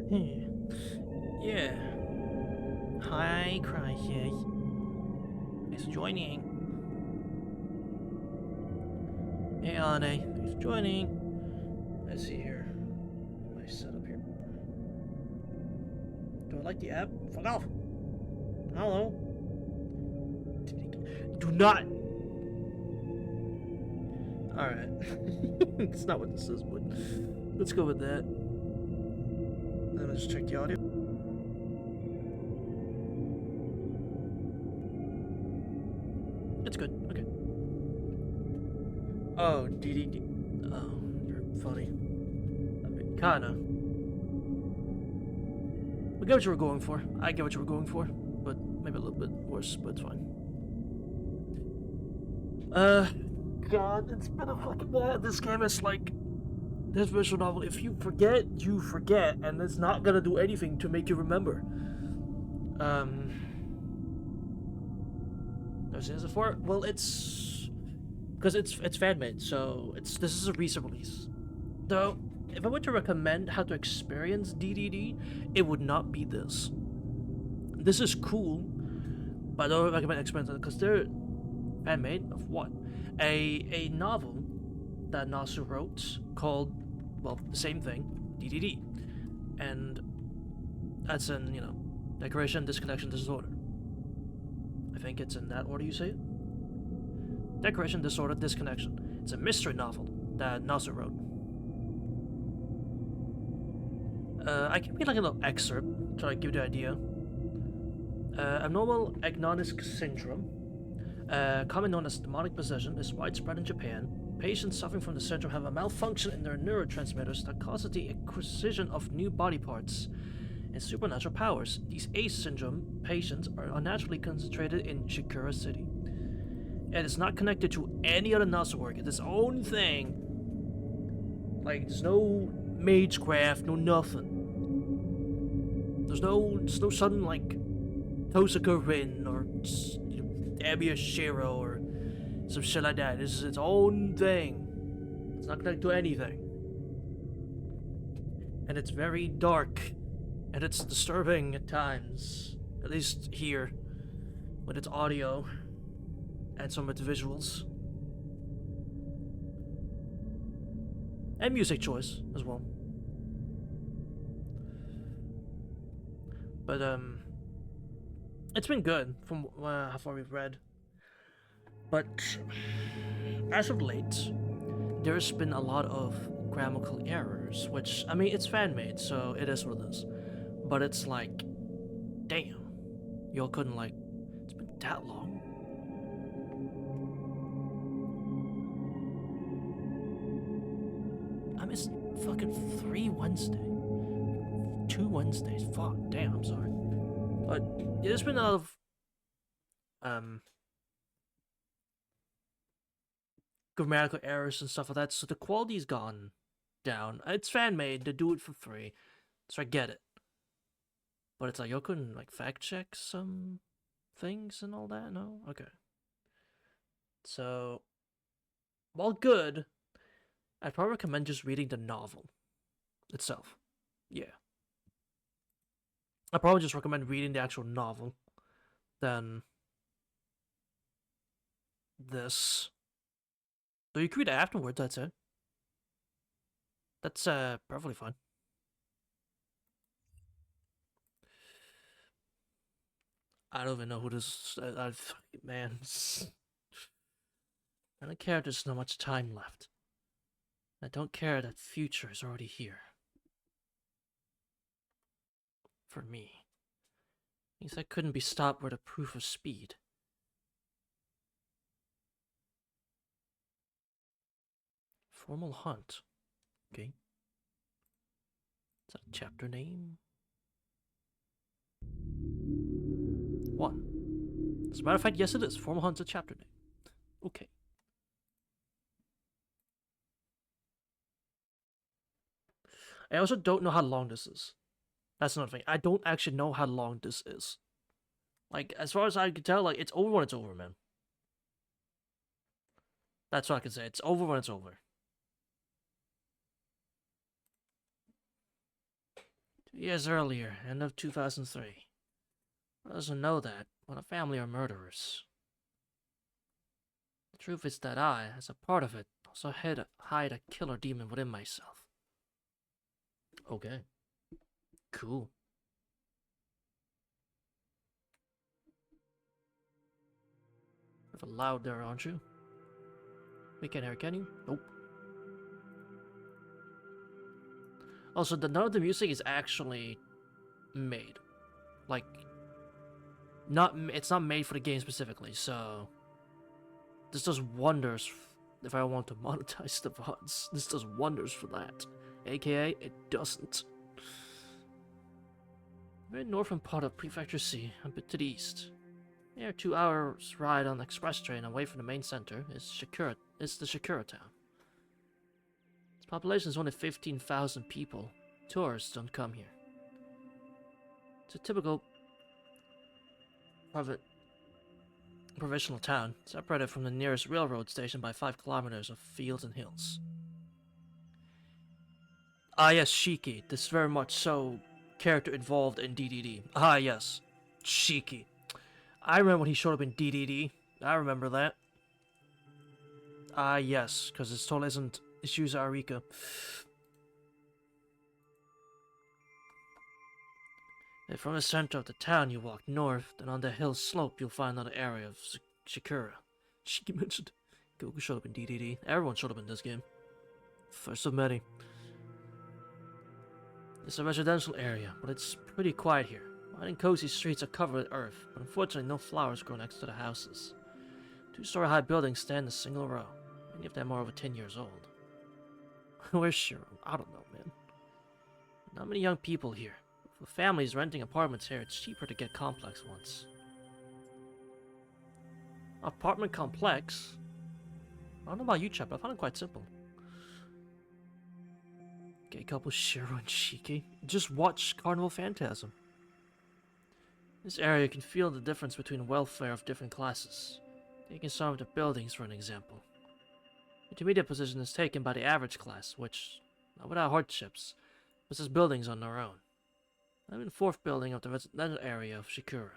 Yeah. Hi, Crisis. Thanks for joining. Hey, Anne. Thanks for joining. Let's see here. My setup here. Do I like the app? Fuck off. Hello. Do not. Alright. It's not what this is, but let's go with that. Let me just check the audio. It's good. Okay. Oh, DDD. Oh, you're funny. I mean, kinda. We get what you were going for. I get what you were going for, but maybe a little bit worse, but it's fine. God, it's been a fucking bad. This game is like this visual novel. If you forget, you forget, and it's not gonna do anything to make you remember. There's answer for it. Well, it's because it's fan made, so this is a recent release. Though, if I were to recommend how to experience DDD, it would not be this. This is cool, but I don't recommend experiencing it because they're fan made of what? A novel that Nasu wrote called, well, the same thing, DDD, and that's in decoration, disconnection, disorder. I think it's in that order you say it. Decoration, disorder, disconnection. It's a mystery novel that Nasu wrote. I can read like a little excerpt to like give you the idea. Abnormal agnostic syndrome, commonly known as demonic possession, is widespread in Japan. Patients suffering from the syndrome have a malfunction in their neurotransmitters that causes the acquisition of new body parts and supernatural powers. These ACE syndrome patients are unnaturally concentrated in Shikura City. It is not connected to any other Nasu work. It's its own thing. Like, there's no magecraft, no nothing. There's no sudden, like, Tosaka Rin or Abia Shiro or some shit like that. This is its own thing. It's not connected to anything. And it's very dark. And it's disturbing at times. At least here. With its audio. And some of its visuals. And music choice as well. But, it's been good from how far we've read. But as of late, there's been a lot of grammatical errors, which, I mean, it's fan-made, so it is what it is. But it's like, damn, y'all couldn't, like, it's been that long. I missed fucking 3 Wednesdays. 2 Wednesdays, fuck, damn, I'm sorry. But yeah, there's been a lot of, grammatical errors and stuff like that, so the quality's gone down. It's fan-made, they do it for free, so I get it. But it's like, y'all couldn't, like, fact-check some things and all that? No? Okay. So, while good, I'd probably recommend just reading the novel itself. Yeah. I'd probably just recommend reading the actual novel than this. Though you can read it afterwards, that's it. That's, perfectly fine. I don't even know who this... man. I don't care there's not much time left. I don't care that future is already here. For me. Means I couldn't be stopped with a proof of speed. Formal hunt. Okay. Is that a chapter name? 1. As a matter of fact, yes it is. Formal hunt's a chapter name. Okay. I also don't know how long this is. That's another thing. I don't actually know how long this is. Like, as far as I can tell, like, it's over when it's over, man. That's what I can say. It's over when it's over. Years earlier, end of 2003. Who doesn't know that when a family are murderers? The truth is that I, as a part of it, also hide a killer demon within myself. Okay. Cool. You're loud there, aren't you? We can't hear, can you? Nope. Also, none of the music is actually made. Like, it's not made for the game specifically, so this does wonders if I want to monetize the VODs. This does wonders for that. AKA, it doesn't. Very northern part of Prefecture C, a bit to the east. Near 2 hours ride on the express train away from the main center is the Shikura town. Its population is only 15,000 people. Tourists don't come here. It's a typical provincial town, separated from the nearest railroad station by 5 kilometers of fields and hills. Ah yes, Shiki. This is very much so character involved in DDD. Ah yes, Shiki. I remember when he showed up in DDD. I remember that. Ah yes, because it totally isn't Ishizu Arika. And from the center of the town you walk north, then on the hill slope you'll find another area of Shikura. Shiki mentioned Goku showed up in DDD. Everyone showed up in this game. First of many. It's a residential area, but it's pretty quiet here. Wide and cozy streets are covered with earth, but unfortunately no flowers grow next to the houses. 2-story high buildings stand in a single row. Many of them are over 10 years old. Where's Shiro? I don't know, man. Not many young people here. For families renting apartments here, it's cheaper to get complex ones. Apartment complex? I don't know about you, chap, but I found it quite simple. Gay couple Shiro and Shiki. Just watch Carnival Phantasm. This area you can feel the difference between welfare of different classes. Taking some of the buildings for an example. Intermediate position is taken by the average class, which, not without hardships, possess buildings on their own. I'm in the 4th building of the residential area of Shikura.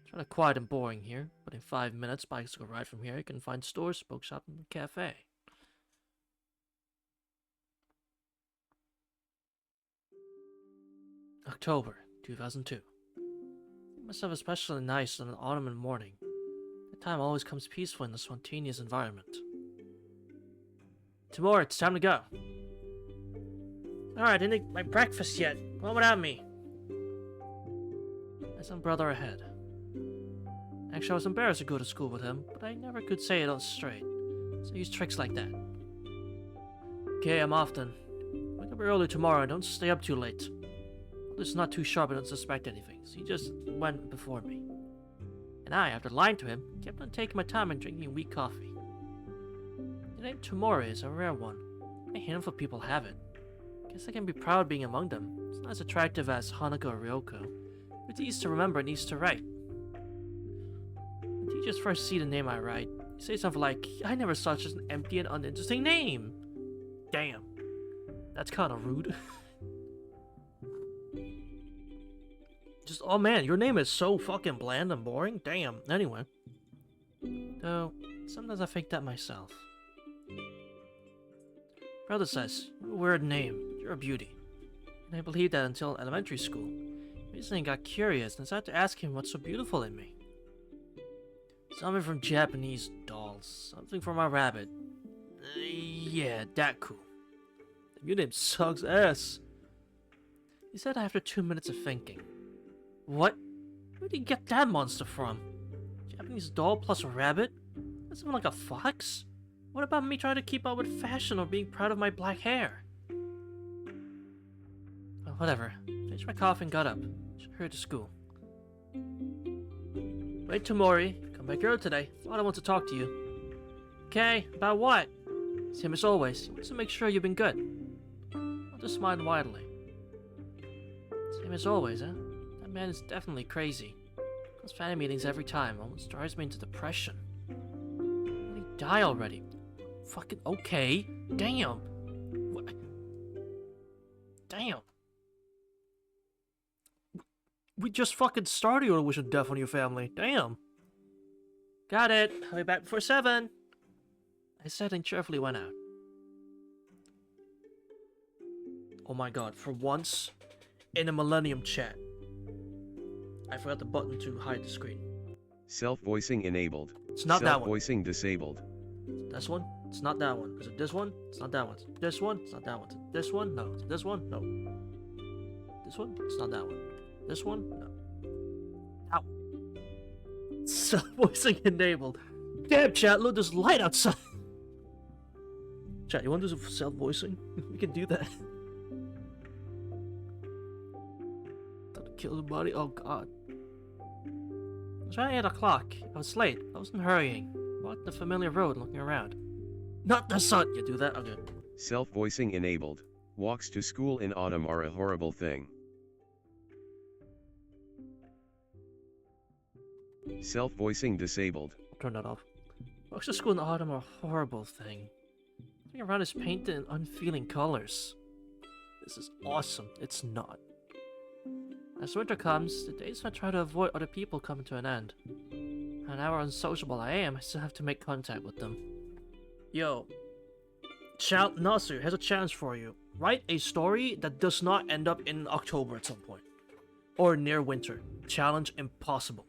It's rather quiet and boring here, but in 5 minutes, bikes go right from here. You can find stores, bookshop, and a cafe. October 2002. I made myself especially nice on an autumn morning. That time always comes peaceful in a spontaneous environment. Tomorrow, it's time to go. Alright, I didn't eat my breakfast yet. Go on without me. There's some brother ahead. Actually, I was embarrassed to go to school with him, but I never could say it all straight. So I use tricks like that. Okay, I'm off then. Wake up early tomorrow and don't stay up too late. It's not too sharp, I don't suspect anything, so he just went before me. And I, after lying to him, kept on taking my time and drinking weak coffee. The name Tomori is a rare one. A handful of people have it. Guess I can be proud being among them. It's not as attractive as Hanako or Ryoko, but it's easy to remember and easy to write. When teachers first see the name I write, you say something like, I never saw such an empty and uninteresting name. Damn. That's kind of rude. Just, oh man, your name is so fucking bland and boring. Damn. Anyway. Though, sometimes I think that myself. Brother says, you have a weird name, but you're a beauty. And I believed that until elementary school. Recently I got curious and decided to ask him what's so beautiful in me. Something from Japanese dolls. Something from my rabbit. Yeah, that cool. Your name sucks ass. He said after 2 minutes of thinking. What? Where did you get that monster from? Japanese doll plus a rabbit? That's even like a fox? What about me trying to keep up with fashion or being proud of my black hair? Well, whatever. Finished my coffee and got up. Should hurry to school. Wait, Tomori. Come back early today. Father wants to talk to you. Okay, about what? Same as always. He wants to make sure you've been good. I'll just smile widely. Same as always, huh? That man is definitely crazy. Those family meetings every time almost drives me into depression. Let me die already. Fucking okay. Damn. What? Damn. We just fucking started your wish of death on your family. Damn. Got it. I'll be back before 7. I said and cheerfully went out. Oh my god, for once, in a Millennium chat, I forgot the button to hide the screen. Self-voicing enabled. It's not that one. Self-voicing disabled. This one? It's not that one. Is it this one? It's not that one. This one? It's not that one. Is it this one? No. Is it this one? No. This one? It's not that one. This one? No. That one. Self-voicing enabled. Damn, chat, look, there's light outside. Chat, you want to do some self-voicing? We can do that. Kill the body? Oh god. It was around 8 o'clock. I was late. I wasn't hurrying. Walked the familiar road looking around. Not the sun! You do that? Okay. Self-voicing enabled. Walks to school in autumn are a horrible thing. Self-voicing disabled. Turn that off. Walks to school in the autumn are a horrible thing. Everything around is painted in unfeeling colors. This is awesome. It's not. As winter comes, the days I try to avoid other people come to an end. And however unsociable I am, I still have to make contact with them. Yo. Nasir has a challenge for you. Write a story that does not end up in October at some point. Or near winter. Challenge impossible.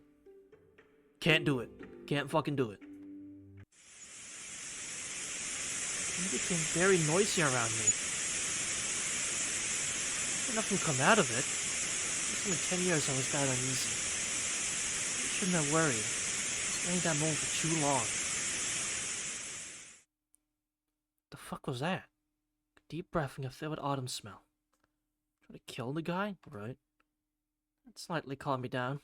Can't do it. Can't fucking do it. It became very noisy around me. Nothing come out of it. In 10 years I was that uneasy. I shouldn't have worried. I was staying that moment for too long. The fuck was that? A deep breath and a filled with autumn smell. Try to kill the guy? Right. That slightly calmed me down.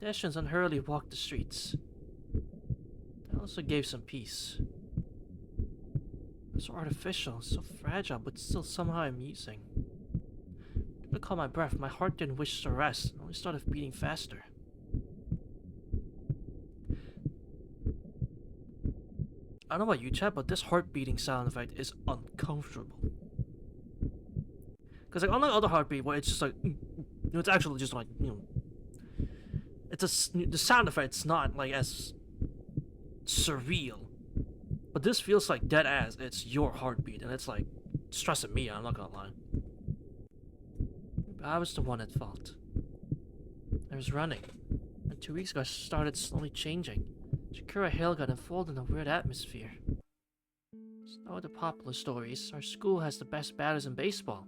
Pedestrians unhurriedly walked the streets. That also gave some peace. It was so artificial, so fragile, but still somehow amusing. To call my breath, my heart didn't wish to rest, it only started beating faster. I don't know about you, chat, but this heart beating sound effect is uncomfortable. Because like unlike other heartbeat where it's just like, it's actually just like, it's the sound effect's not like as surreal. But this feels like dead ass, it's your heartbeat, and it's like stressing me out, I'm not gonna lie. I was the one at fault. I was running, and 2 weeks ago I started slowly changing. Sakura Hill got enfolded in a weird atmosphere. It's not the popular stories. Our school has the best batters in baseball.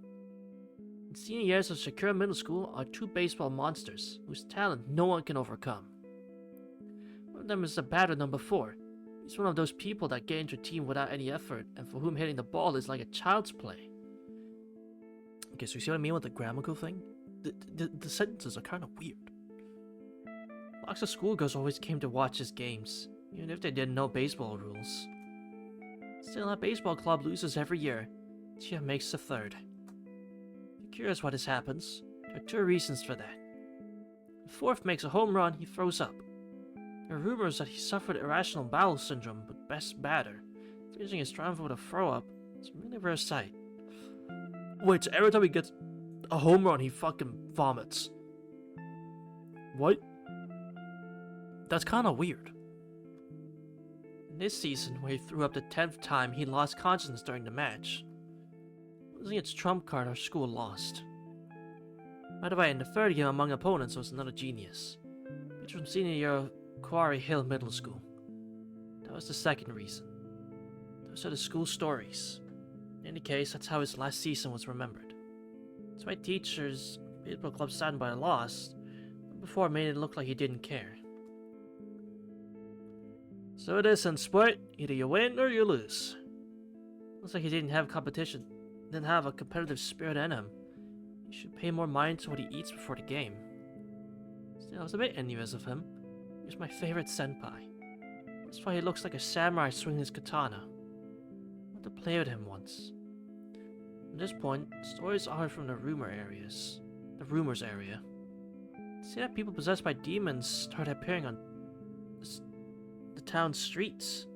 The senior years of Sakura Middle School are 2 baseball monsters, whose talent no one can overcome. One of them is the batter number 4. He's one of those people that get into a team without any effort, and for whom hitting the ball is like a child's play. Okay, so you see what I mean with the grammatical thing? The sentences are kind of weird. Lots of schoolgirls always came to watch his games, even if they didn't know baseball rules. Still, our baseball club loses every year. Shinya makes the 3rd. If you're curious why this happens, there are 2 reasons for that. The 4th makes a home run, he throws up. There are rumors that he suffered irrational bowel syndrome, but best batter, finishing his triumph with a throw-up, is a really rare sight. Wait, so every time he gets a home run, he fucking vomits. What? That's kinda weird. In this season, where he threw up the 10th time, he lost consciousness during the match. Losing its trump card, our school lost. By the way, in the 3rd game among opponents was another genius. Pitcher from senior year of Quarry Hill Middle School. That was the 2nd reason. Those are the school stories. In any case, that's how his last season was remembered. That's why teachers, baseball club saddened by a loss, but before made it look like he didn't care. So it is in sport, either you win or you lose. Looks like he didn't have a competitive spirit in him. He should pay more mind to what he eats before the game. Still, I was a bit envious of him. He was my favorite senpai. That's why he looks like a samurai swinging his katana. I wanted to play with him once. At this point, stories are from the rumors area. See that people possessed by demons start appearing on the town's streets.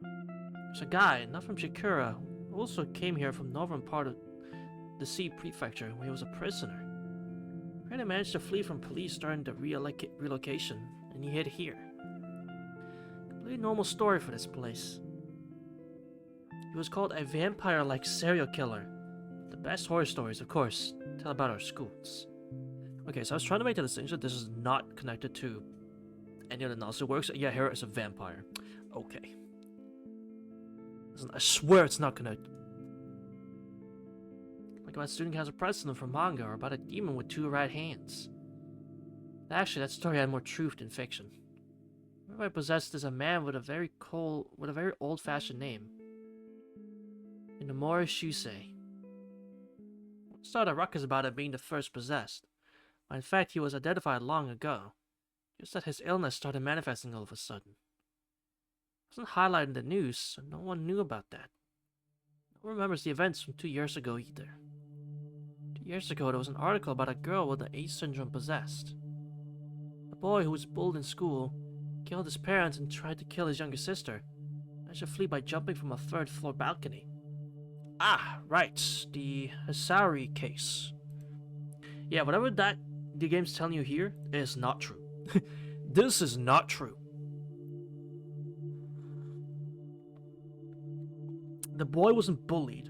There's a guy, not from Shikura, who also came here from northern part of the Sea Prefecture when he was a prisoner. Apparently managed to flee from police during the relocation, and he hid here. Completely normal story for this place. He was called a vampire-like serial killer. The best horror stories, of course, tell about our schools. Okay, so I was trying to make the distinction that this is not connected to any of the Nazi works. Yeah, here is a vampire. Okay. Listen, I swear it's not connected. Like about a student has a precedent from manga, or about a demon with 2 right hands. Actually, that story had more truth than fiction. Whoever I possessed is a man with a very old-fashioned name. Hisaori Shusei. Started a ruckus about it being the first possessed, but in fact he was identified long ago. Just that his illness started manifesting all of a sudden. It wasn't highlighted in the news, so no one knew about that. No one remembers the events from 2 years ago either. 2 years ago there was an article about a girl with the H syndrome possessed. A boy who was bullied in school killed his parents and tried to kill his younger sister. Managed to flee by jumping from a 3rd-floor balcony. Ah, right, the Hisaori case. Yeah, whatever that the game's telling you here is not true. This is not true. The boy wasn't bullied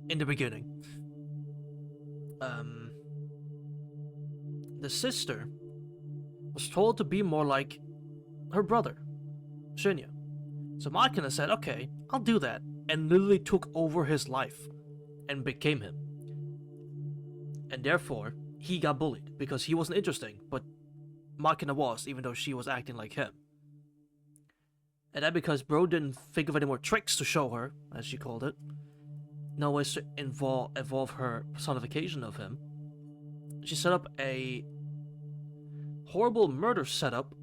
in the beginning. The sister was told to be more like her brother, Shinya. So Makina said, okay, I'll do that, and literally took over his life and became him. And therefore, he got bullied because he wasn't interesting, but Makina was, even though she was acting like him. And that because bro didn't think of any more tricks to show her, as she called it. No ways to evolve her personification of him. She set up a horrible murder setup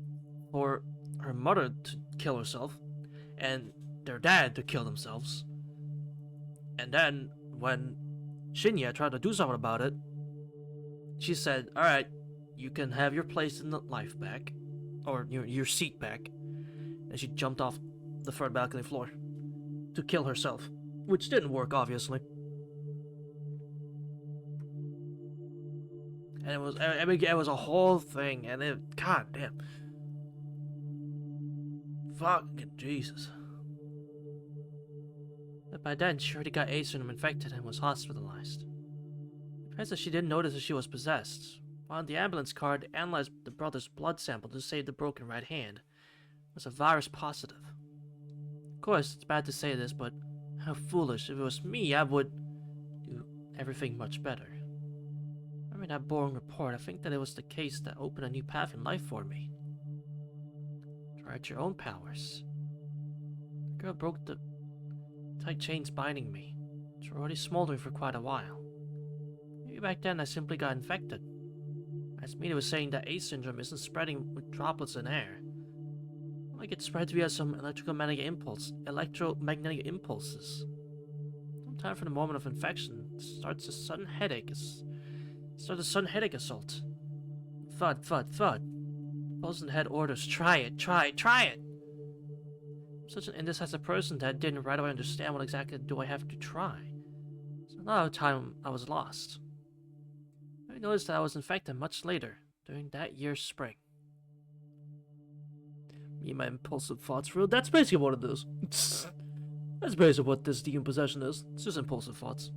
for her mother to kill herself, and their dad to kill themselves. And then, when Shinya tried to do something about it, she said, alright, you can have your place in the life back, or your seat back. And she jumped off the 3rd balcony floor to kill herself, which didn't work, obviously. And it was a whole thing, and it, god damn. Fucking Jesus. But by then, she already got AIDS syndrome infected and was hospitalized. It appears that she didn't notice that she was possessed. While in the ambulance car, they analyzed the brother's blood sample to save the broken right hand. It was a virus positive. Of course, it's bad to say this, but how foolish. If it was me, I would do everything much better. Remember that boring report, I think that it was the case that opened a new path in life for me. Try out your own powers. The girl broke the tight chains binding me, which were already smoldering for quite a while. Maybe back then I simply got infected. As Mina was saying that AIDS syndrome isn't spreading with droplets in air. Like it spreads via some electromagnetic impulses. Sometime from the moment of infection, starts a sudden headache assault. Thud, thud, thud. Pulse in the head orders, try it, try it, try it! I'm such an indecisive person that I didn't right away understand what exactly do I have to try. So a lot of time I was lost. I noticed that I was infected much later, during that year's spring. Me and my impulsive thoughts, real. That's basically what it is. That's basically what this demon possession is. It's just impulsive thoughts.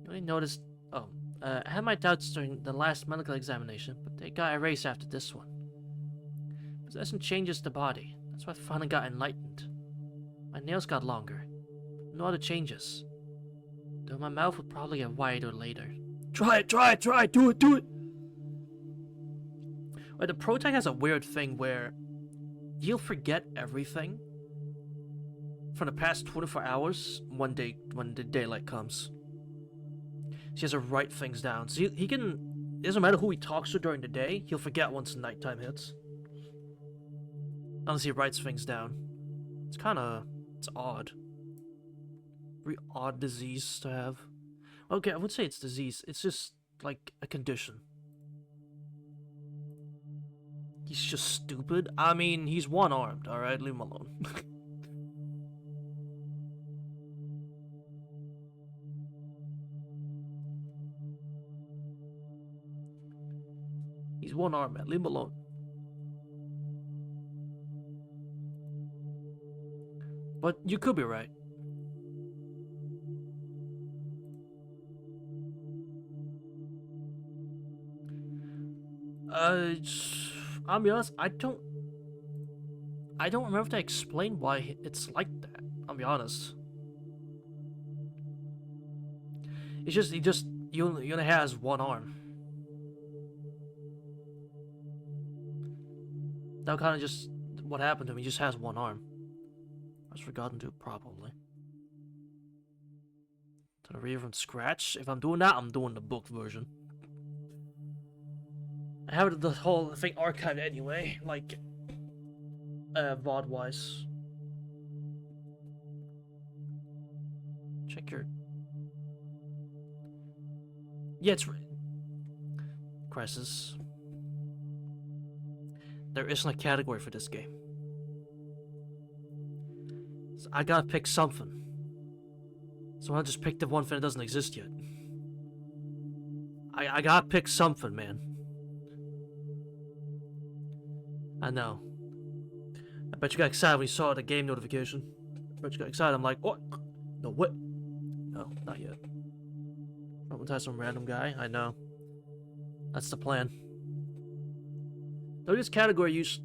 I only noticed. I had my doubts during the last medical examination, but they got erased after this one. Possession changes the body. That's why I finally got enlightened. My nails got longer. No other changes. Though my mouth would probably get wider later. Try it, try it, try it, do it, do it! Wait, the Protag has a weird thing where you'll forget everything from the past 24 hours when the daylight comes. She has to write things down. So he can, it doesn't matter who he talks to during the day, he'll forget once nighttime hits. Unless he writes things down. It's odd. Very odd disease to have. Okay, I wouldn't say it's disease, it's just like a condition. He's just stupid. I mean, he's one-armed, alright? Leave him alone. He's one arm, man. Leave him alone. But you could be right. I'll be honest, I don't remember if they explain why it's like that. I'll be honest. It's just he only has one arm. That kind of just what happened to him. He just has one arm. I was forgotten to probably. To read from scratch. If I'm doing that, I'm doing the book version. I have the whole thing archived anyway, like VOD wise. Check your. Yeah, it's Crisis. There isn't a category for this game. So I gotta pick something. So I just picked the one thing that doesn't exist yet. I gotta pick something, man. I know. I bet you got excited when you saw the game notification. I bet you got excited. I'm like, what? No, what? No, not yet. Traumatize some random guy. I know. That's the plan. Though this category use.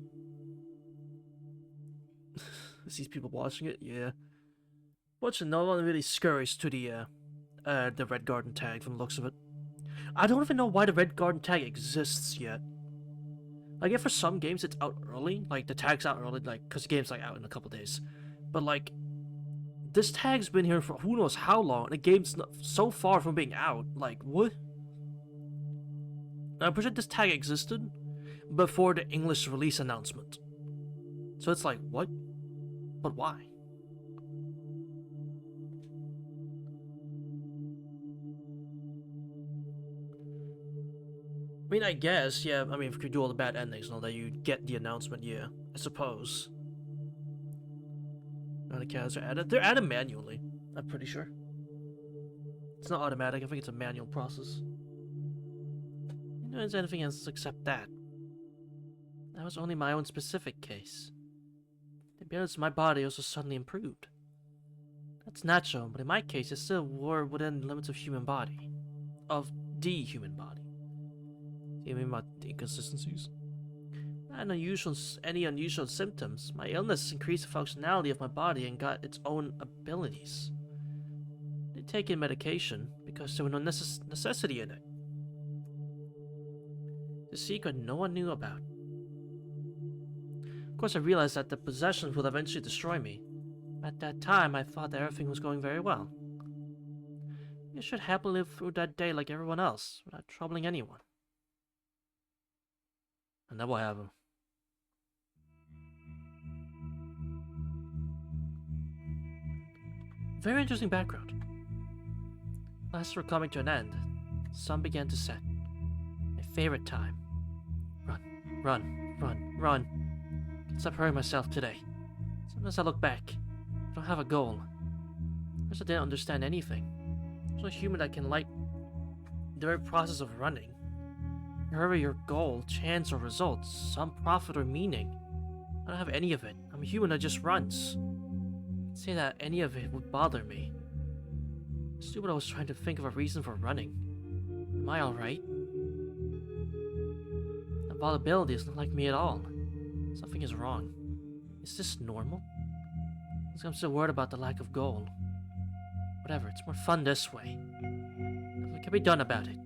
These people watching it, yeah. But no one really scurries to the Red Garden tag from the looks of it. I don't even know why the Red Garden tag exists yet. Like, if for some games it's out early, like the tag's out early, like, because the game's like out in a couple days. But like, this tag's been here for who knows how long, and the game's not so far from being out. Like, what? I'm pretty sure this tag existed before the English release announcement. So it's like, what? But why? I mean, I guess, yeah, I mean, if you do all the bad endings and all that, you get the announcement, yeah, I suppose. Now the cows are added. They're added manually, I'm pretty sure. It's not automatic, I think it's a manual process. You know, there's anything else except that. That was only my own specific case. To be honest, my body also suddenly improved. That's natural, but in my case, it still were within the limits of human body. Of the human body. You mean about the inconsistencies? Any unusual symptoms. My illness increased the functionality of my body and got its own abilities. They take in medication because there was no necessity in it. The secret no one knew about. Of course, I realized that the possession would eventually destroy me. At that time, I thought that everything was going very well. I should happily live through that day like everyone else, without troubling anyone. And that will happen. Very interesting background. Classes were coming to an end. The sun began to set. My favorite time. Run, run, run, run. Can't stop hurrying myself today. Sometimes I look back. I don't have a goal. First I didn't understand anything. There's no human that can like the very process of running. Wherever your goal, chance, or results, some profit or meaning. I don't have any of it. I'm a human that just runs. I'd say that any of it would bother me. Stupid, I was trying to think of a reason for running. Am I alright? That volatility is not like me at all. Something is wrong. Is this normal? I'm still worried about the lack of goal. Whatever, it's more fun this way. What can be done about it?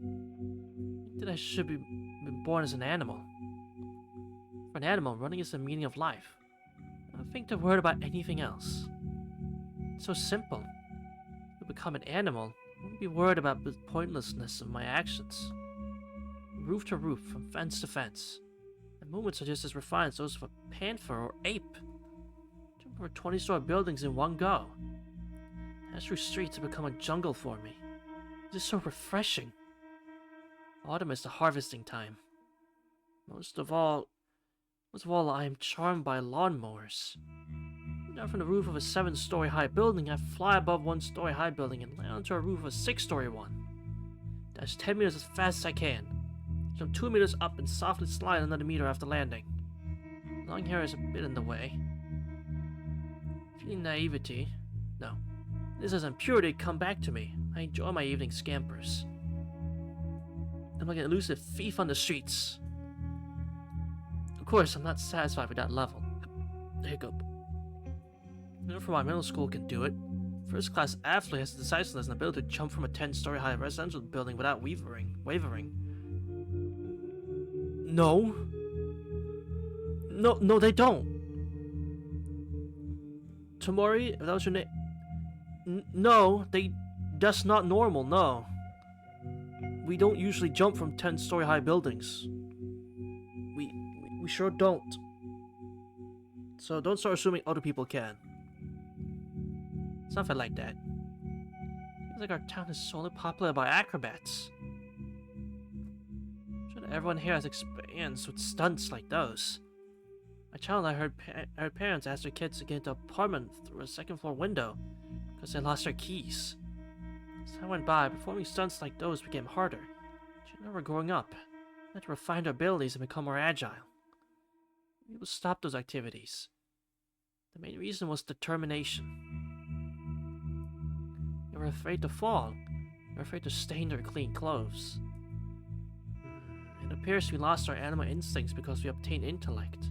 That I should be born as an animal. For an animal, running is the meaning of life. I don't think they're worried about anything else. It's so simple. To become an animal, I wouldn't be worried about the pointlessness of my actions. From roof to roof, from fence to fence. My movements are just as refined as those of a panther or ape. Jump over 20-story buildings in one go. Pass through streets to become a jungle for me. It is so refreshing. Autumn is the harvesting time. Most of all, I am charmed by lawnmowers. Down from the roof of a 7-story high building, I fly above 1-story high building and land onto a roof of a 6-story one. Dash 10 meters as fast as I can. jump 2 meters up and softly slide another meter after landing. Long hair is a bit in the way. Feeling naivety. No. This as impurity come back to me. I enjoy my evening scampers. I'm like an elusive thief on the streets. Of course, I'm not satisfied with that level. Hiccup. No from my middle school can do it. First class athlete has the decisiveness and ability to jump from a 10-story high residential building without wavering. No. No, they don't. Tamori, if that was your name. No, that's not normal, no. We don't usually jump from 10-story high buildings. We sure don't. So don't start assuming other people can. Something like that. Feels like our town is solely populated by acrobats. I'm sure that everyone here has experience with stunts like those. My child and I heard parents ask their kids to get into an apartment through a second-floor window because they lost their keys. As time went by, performing stunts like those became harder. But we're growing up. We had to refine our abilities and become more agile. We would stop those activities. The main reason was determination. They were afraid to fall. They were afraid to stain their clean clothes. It appears we lost our animal instincts because we obtained intellect.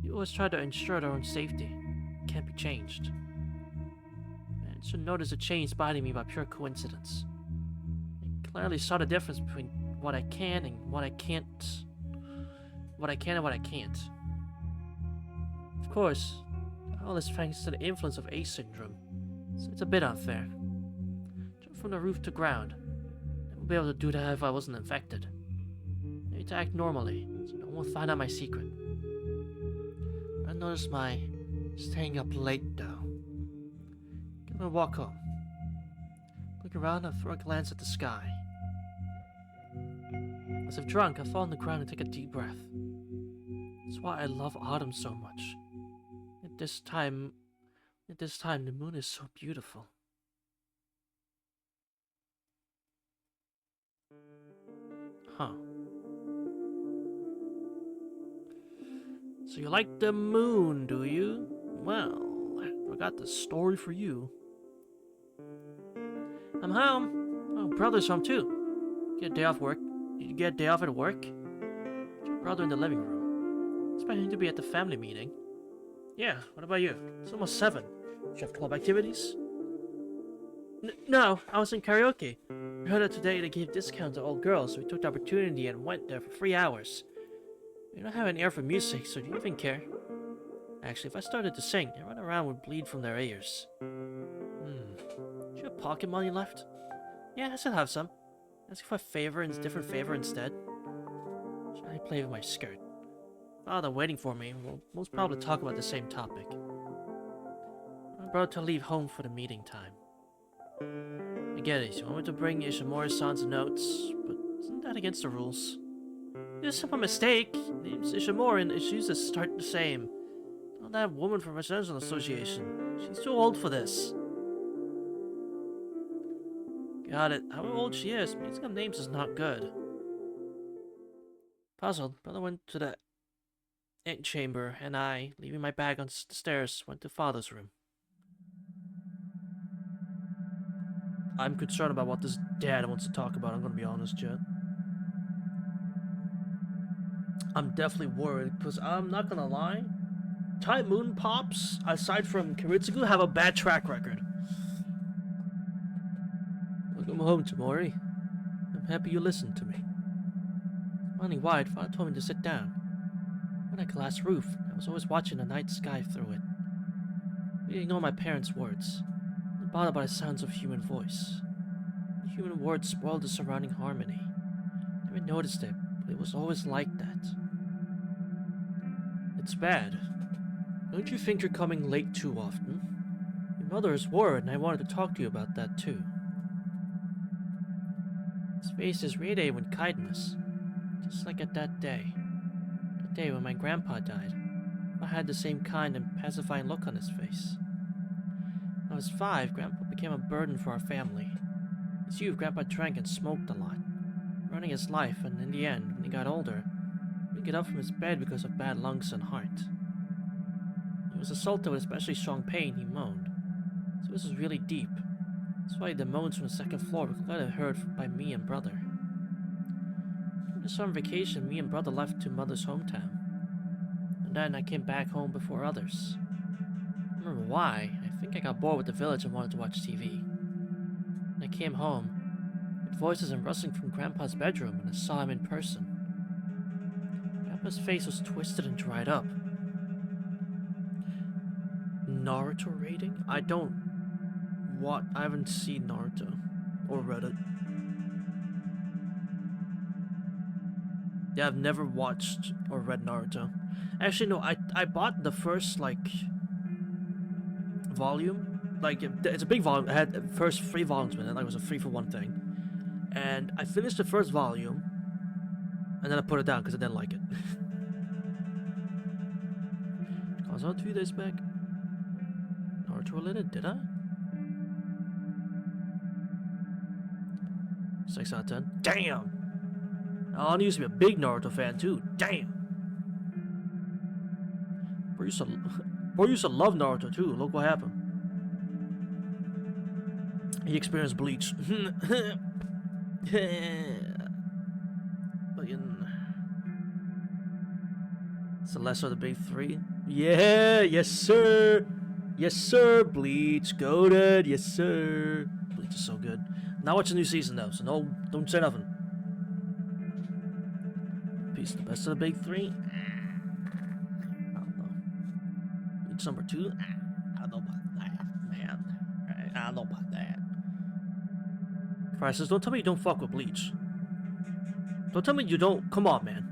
We always try to ensure their own safety. It can't be changed. I should notice a change biting me by pure coincidence. I clearly saw the difference between what I can and what I can't. What I can and what I can't. Of course, all this thanks to the influence of A syndrome, so it's a bit unfair. Jump from the roof to ground. I would be able to do that if I wasn't infected. I need to act normally, so no one will find out my secret. I noticed my staying up late, though. Give me a walk home. Look around and throw a glance at the sky. As if drunk, I fall on the ground and take a deep breath. That's why I love autumn so much. At this time, the moon is so beautiful. Huh. So you like the moon, do you? Well, I forgot the story for you. I'm home. Oh, brother's home too. Get a day off work. Did you get a day off at work? Your brother in the living room. Expecting to be at the family meeting. Yeah, what about you? It's almost 7. Did you have club activities? No, I was in karaoke. We heard that today they gave discounts to all girls, so we took the opportunity and went there for 3 hours. We don't have an ear for music, so do you even care? Actually, if I started to sing, everyone around would bleed from their ears. Do you have pocket money left? Yeah, I still have some. Ask for a favor and a different favor instead. Should I play with my skirt? While they're waiting for me, we'll most probably talk about the same topic. I'm about to leave home for the meeting time. I get it, you want me to bring Ishimori-san's notes, but isn't that against the rules? It's a simple mistake. Name's Ishimori and issues start the same. Not that woman from Residential Association. She's too old for this. Got it. However old she is, mixing up names is not good. Puzzled, brother went to the antechamber, and I, leaving my bag on the stairs, went to father's room. I'm concerned about what this dad wants to talk about, I'm gonna be honest, Jet. I'm definitely worried, because I'm not gonna lie, Thai Moon Pops, aside from Kiritsugu, have a bad track record. Welcome home, Tamori. I'm happy you listened to me. Smiling wide, father told me to sit down. On a glass roof, I was always watching the night sky through it. I didn't ignore my parents' words. I was bothered by the sounds of human voice. The human words spoiled the surrounding harmony. I never noticed it, but it was always like that. It's bad. Don't you think you're coming late too often? Your mother is worried, and I wanted to talk to you about that too. His face is radiating with kindness, just like at that day. The day when my grandpa died. I had the same kind and pacifying look on his face. When I was 5, Grandpa became a burden for our family. As youth, Grandpa drank and smoked a lot. running his life, and in the end, when he got older, he would get up from his bed because of bad lungs and heart. He was assaulted with especially strong pain, he moaned. So this was really deep. That's why the moans from the second floor were clearly heard by me and brother. During the summer vacation, me and brother left to mother's hometown. And then I came back home before others. I don't remember why. I think I got bored with the village and wanted to watch TV. When I came home, with voices and rustling from Grandpa's bedroom, and I saw him in person. Grandpa's face was twisted and dried up. Naruto rating? I haven't seen Naruto or read it. Yeah, I've never watched or read Naruto. Actually, no, I bought the first, like, volume. Like, it's a big volume. It had the first 3 volumes in it. Like, it was a 3-for-1 thing. And I finished the first volume, and then I put it down because I didn't like it. I was on 2 days back. Naruto related, did I? 6 out of 10. Damn! I used to be a big Naruto fan too. Damn! Bro used to love Naruto too. Look what happened. He experienced Bleach. It's the lesser of the big 3. Yeah! Yes, sir! Yes, sir! Bleach. Goated. Yes, sir. Bleach is so good. Now watch the new season though, so no, don't say nothing. Peace, the best of the big 3. I don't know. Bleach number 2. I don't know about that, man. I don't know about that. Crisis, don't tell me you don't fuck with Bleach. Don't tell me you don't. Come on, man.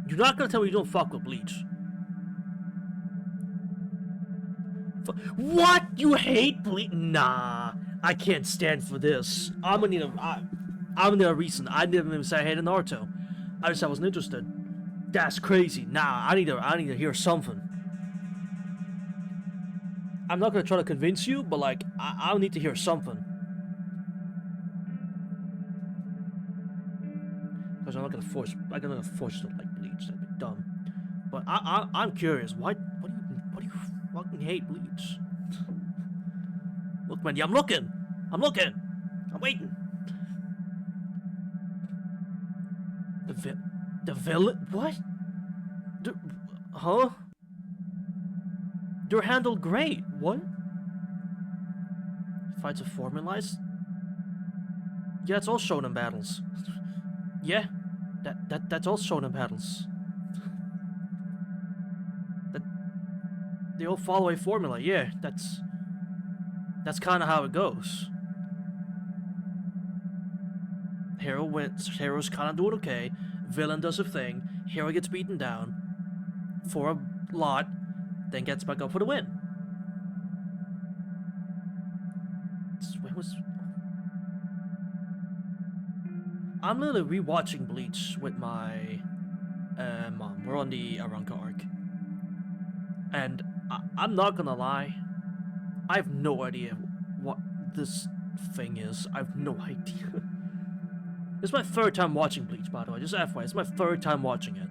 You're not gonna tell me you don't fuck with Bleach. What? You hate Bleach? Nah, I can't stand for this. I'm gonna need a reason. I didn't even say I hated Naruto. I just said I wasn't interested. That's crazy. Nah, I need to hear something. I'm not gonna try to convince you, but like I'll need to hear something. Because I'm not gonna force you to like Bleach. That'd be dumb. But I'm curious. What do you fucking hate Bleach? Look, man. Yeah, I'm looking. I'm waiting. The villain? What? Huh? They're handled great. What? Fights are formalized? Yeah, it's all shonen battles. Yeah, that's all shonen battles. They all follow a formula. Yeah, that's kind of how it goes. Hero wins. Hero's kind of doing okay. Villain does a thing. Hero gets beaten down for a lot, then gets back up for the win. I'm literally rewatching Bleach with my mom. We're on the Aranka arc, and I'm not gonna lie, I have no idea what this thing is. I have no idea. This is my 3rd time watching Bleach, by the way. Just FYI, it's my 3rd time watching it.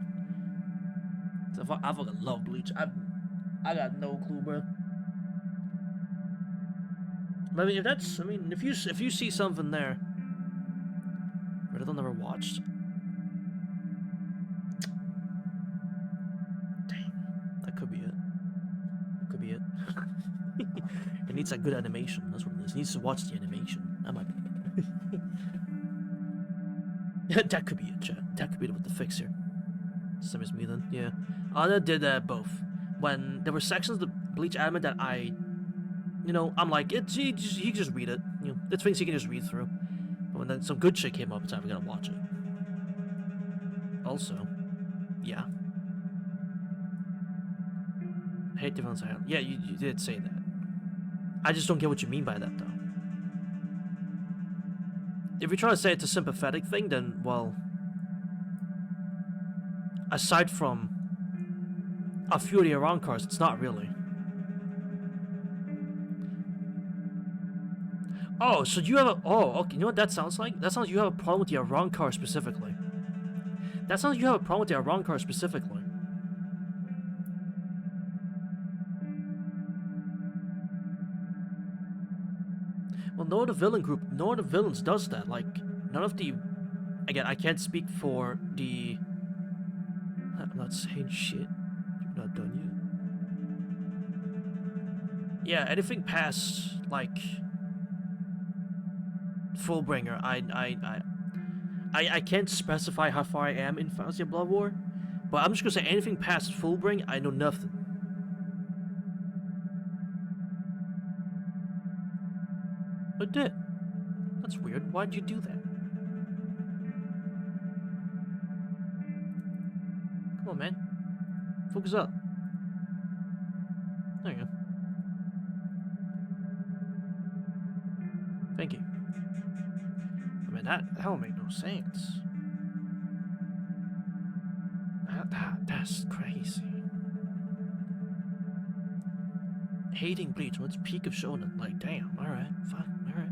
So I fucking love Bleach. I got no clue, bro. I mean, if you see something there that I never watched, dang, that could be it. That could be it. It needs a good animation. That's what it is. It needs to watch the animation. That might be. That could be it, chat. That could be what the fix here. Same as me then, yeah. Anna did both. When there were sections of the Bleach anime that I'm like, he can just read it. It's things he can just read through. But when then some good shit came up, it's time we gotta watch it. Also, yeah. I hate the villains. Yeah, you did say that. I just don't get what you mean by that, though. If you're trying to say it's a sympathetic thing, then, well, aside from a few of the Iran cars, it's not really. Oh, so you have a... Oh, okay, you know what that sounds like? That sounds like you have a problem with the Arrancar specifically. That sounds like you have a problem with the Arrancar specifically. Well, no other villain group, no other villains does that. Like, none of the... Again, I can't speak for the... I'm not saying shit. You're not done yet. Yeah, anything past, like... Fullbringer, I can't specify how far I am in Fantasy Blood War, but I'm just gonna say anything past Fullbring, I know nothing. I did. That's weird. Why'd you do that? Come on, man. Focus up. There you go. Thank you. I mean, that would make no sense. That's crazy. Hating Bleach, what's peak of shonen? Like, damn, alright, fine, alright.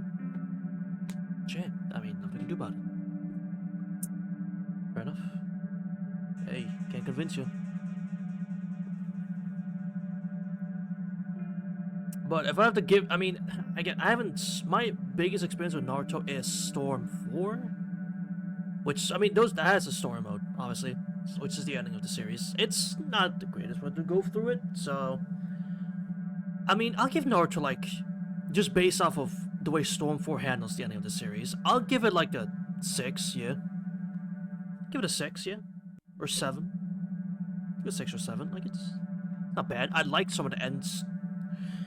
Shit, I mean, nothing to do about it. Fair enough. Hey, can't convince you. But if I have to give, I mean, again, I haven't, my biggest experience with Naruto is Storm 4. Which, I mean, that has a story mode, obviously, which is the ending of the series. It's not the greatest way to go through it, so... I mean, I'll give Naruto, like, just based off of the way Storm 4 handles the ending of the series, I'll give it, like, a 6, yeah. Give it a 6, yeah. Or 7. Give it a 6 or 7, like, it's not bad. I like some of the ends...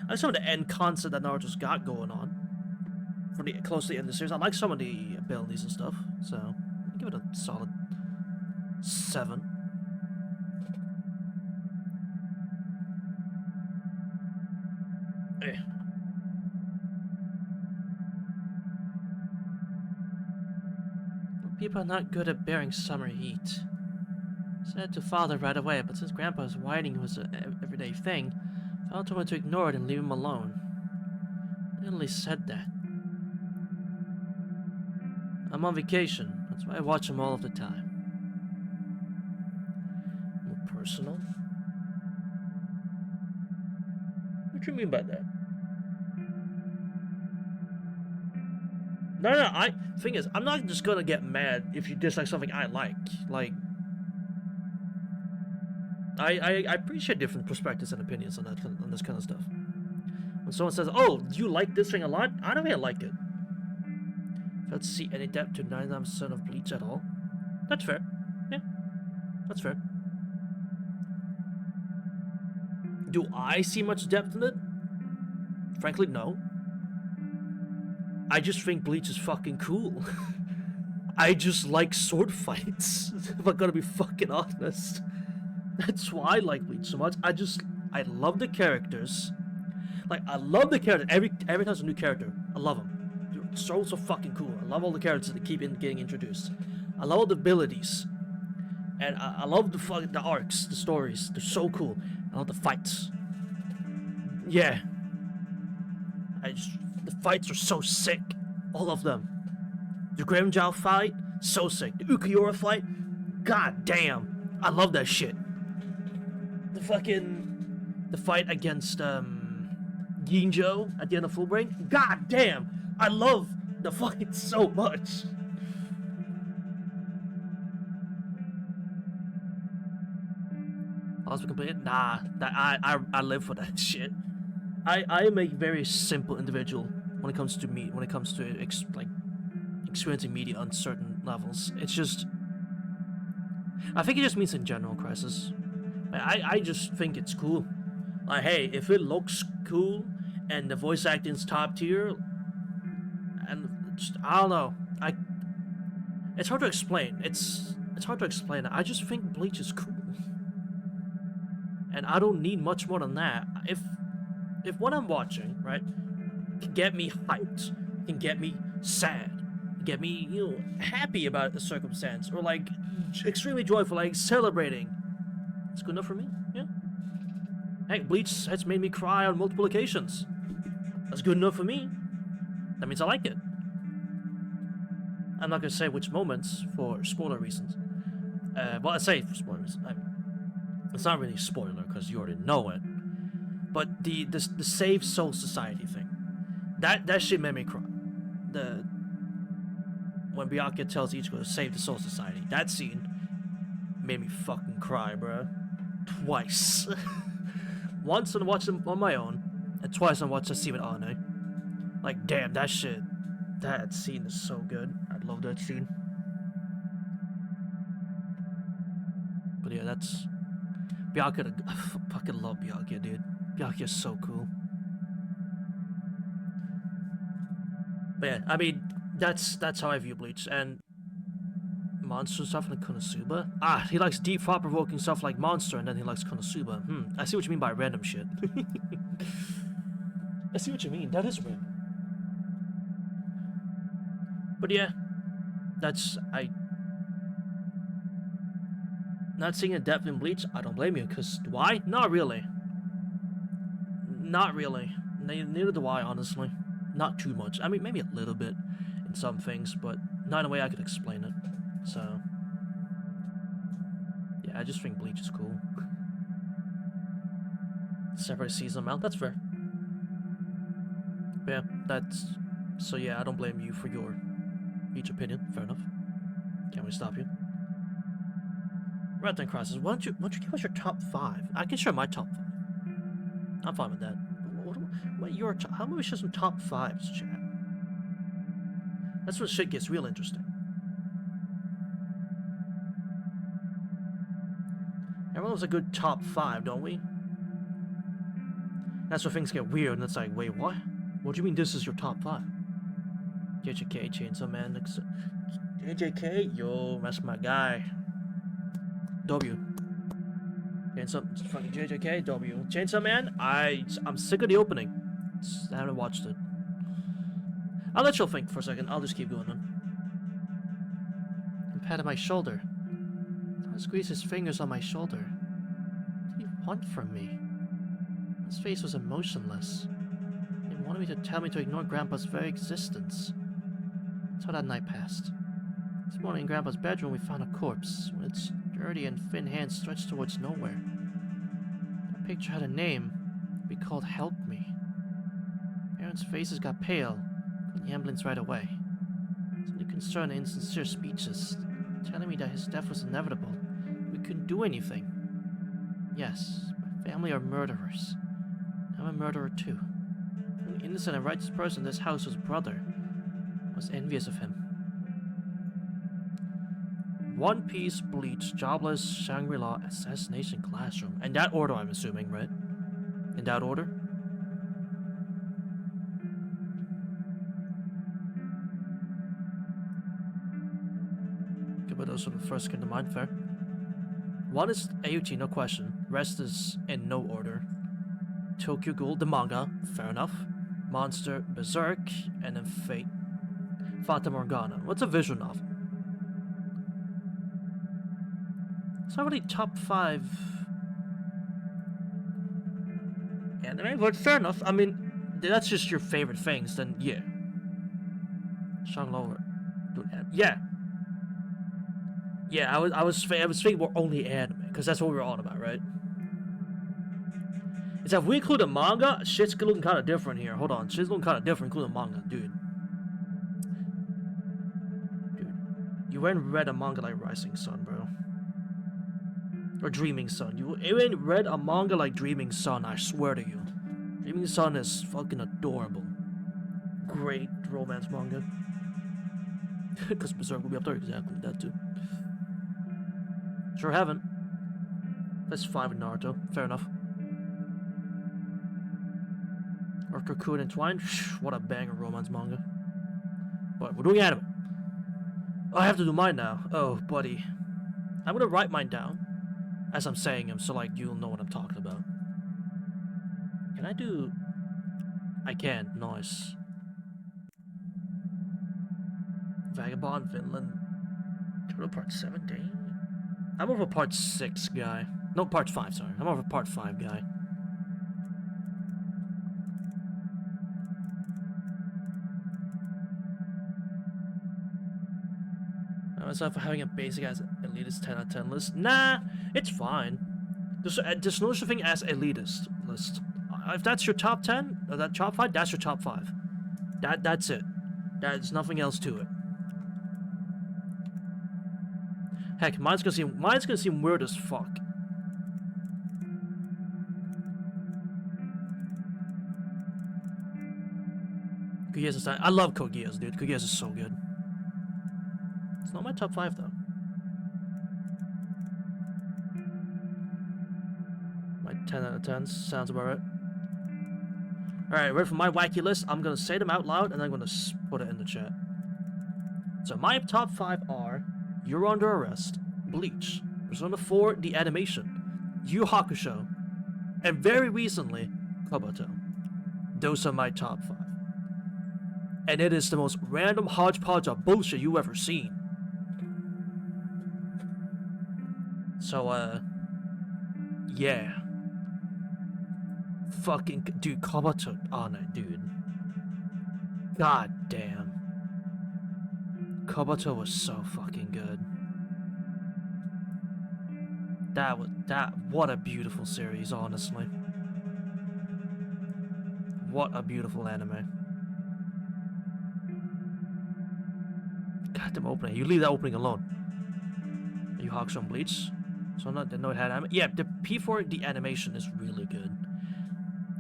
I like some of the end concept that Naruto's got going on. For the close to the end of the series. I like some of the abilities and stuff, so... I'll give it a solid 7. Eh. People are not good at bearing summer heat. Said to father right away, but since Grandpa's whining was an everyday thing, I told him to ignore it and leave him alone. He only said that. I'm on vacation, that's why I watch him all of the time. More personal? What do you mean by that? No, thing is, I'm not just gonna get mad if you dislike something I like. Like, I appreciate different perspectives and opinions on this kind of stuff. When someone says, "Oh, you like this thing a lot," I don't really like it. If I don't see any depth to 99% of Bleach at all, that's fair. Yeah, that's fair. Do I see much depth in it? Frankly, no. I just think Bleach is fucking cool. I just like sword fights, if I'm gonna be fucking honest. That's why I like Bleach so much. I love the characters. Like, I love the characters. Every time there's a new character, I love them. They're so fucking cool. I love all the characters that keep getting introduced. I love all the abilities. And I love the arcs, the stories. They're so cool. I love the fights. Yeah. The fights are so sick. All of them. The Grimjow fight, so sick. The Ukiura fight, god damn. I love that shit. The fight against, Ginjo at the end of Fullbring, god damn. I love the fight so much. Lost complete? Nah, I live for that shit. I am a very simple individual when it comes to me, when it comes to experiencing media on certain levels. It's just, I think it just means in general, Crisis. I just think it's cool. Like, hey, if it looks cool and the voice acting's top tier, and just, I don't know, it's hard to explain. It's hard to explain. I just think Bleach is cool, and I don't need much more than that. If what I'm watching, right, can get me hyped, can get me sad, get me, happy about the circumstance, or like extremely joyful, like celebrating, it's good enough for me. Yeah. Heck, Bleach has made me cry on multiple occasions. That's good enough for me. That means I like it. I'm not gonna say which moments for spoiler reasons. Well, I say for spoiler reasons. It's not really a spoiler because you already know it. But the Save Soul Society thing, that shit made me cry. When Byakuya tells Ichigo to save the Soul Society, that scene made me fucking cry, bro. Twice. Once I watched them on my own, and twice I watched the with Ane. Like, damn, that shit. That scene is so good. I love that scene. But yeah, that's Byakuya. I fucking love Byakuya, dude. Byakuya's so cool. But yeah, I mean, that's how I view Bleach. And monster stuff like Konosuba. Ah, he likes deep thought-provoking stuff like Monster, and then he likes Konosuba. I see what you mean by random shit. I see what you mean. That is random. But yeah, not seeing a depth in Bleach. I don't blame you, because why? Not really. Not really. Neither do I, honestly. Not too much. I mean, maybe a little bit in some things, but not in a way I could explain it. So, yeah, I just think Bleach is cool. Separate season amount, that's fair. But yeah, so yeah, I don't blame you for your each opinion. Fair enough. Can't really stop you. Red Crosses, why don't you give us your top 5? I can share my top 5. I'm fine with that. How about we share some top 5s, chat? That's when shit gets real interesting. Everyone loves a good top 5, don't we? That's where things get weird, and it's like, wait, what? What do you mean this is your top 5? JJK, Chainsaw Man, JJK, yo, that's my guy. W. Fucking JJK, W. Chainsaw Man, I'm sick of the opening. I haven't watched it. I'll let you think for a second. I'll just keep going on. He patted my shoulder. He squeezed his fingers on my shoulder. What did he want from me? His face was emotionless. He wanted me to tell me to ignore Grandpa's very existence. So that night passed. This morning in Grandpa's bedroom we found a corpse, with its dirty and thin hands stretched towards nowhere. The picture had a name. It'd be called Help Me. Parents' faces got pale. Called the ambulance right away. Suddenly concerned and insincere speeches, telling me that his death was inevitable. We couldn't do anything. Yes, my family are murderers. I'm a murderer too. The only innocent and righteous person in this house was brother. I was envious of him. One Piece, Bleach, Jobless, Shangri-La, Assassination Classroom. In that order, I'm assuming, right? In that order? Okay, but those are the first came to mind, fair. One is AUT, no question. Rest is in no order. Tokyo Ghoul, the manga, fair enough. Monster, Berserk, and then Fate. Fata Morgana. What's a visual novel? It's not really top 5 anime, but fair enough. I mean, that's just your favorite things, then yeah. Strong lower. Yeah. Yeah, I was thinking more only anime, because that's what we were on about, right? It's that if we include a manga, shit's looking kind of different here. Hold on, shit's looking kind of different including manga, dude. You ain't read a manga like Rising Sun, bro. Or Dreaming Sun. You ain't read a manga like Dreaming Sun, I swear to you. Dreaming Sun is fucking adorable. Great romance manga. Because Berserk will be up there, exactly, that too. Sure haven't. That's 5 in Naruto, fair enough. Arthur Coon Entwined, what a banger romance manga. But we're doing anime. Oh, I have to do mine now. Oh, buddy. I'm gonna write mine down as I'm saying them, so like you'll know what I'm talking about. Can I do? I can. Nice. Vagabond, Vinland. Total Part 7 day. I'm more of a Part 6 guy. No, Part 5. Sorry, I'm more of a Part 5 guy. myself for having a basic as elitist 10 out of 10 list. Nah, it's fine. There's no such thing as elitist list. If that's your top 10, or that top 5, that's your top 5. That's it. There's nothing else to it. Heck, mine's gonna seem weird as fuck. Kogias I love Kogias, dude. Kogias is so good. It's not my top 5 though. My 10 out of 10 sounds about right. Alright, ready for my wacky list? I'm gonna say them out loud and I'm gonna put it in the chat. So my top 5 are You're Under Arrest, Bleach, Persona 4 The Animation, Yu Hakusho, and very recently, Koboto. Those are my top 5. And it is the most random hodgepodge of bullshit you ever seen. So, yeah. Fucking, dude, Koboto on it, dude. God damn. Koboto was so fucking good. What a beautiful series, honestly. What a beautiful anime. Goddamn opening. You leave that opening alone. You Hakusho on Bleach? So I didn't know it had anime. Yeah, the P4, the animation is really good.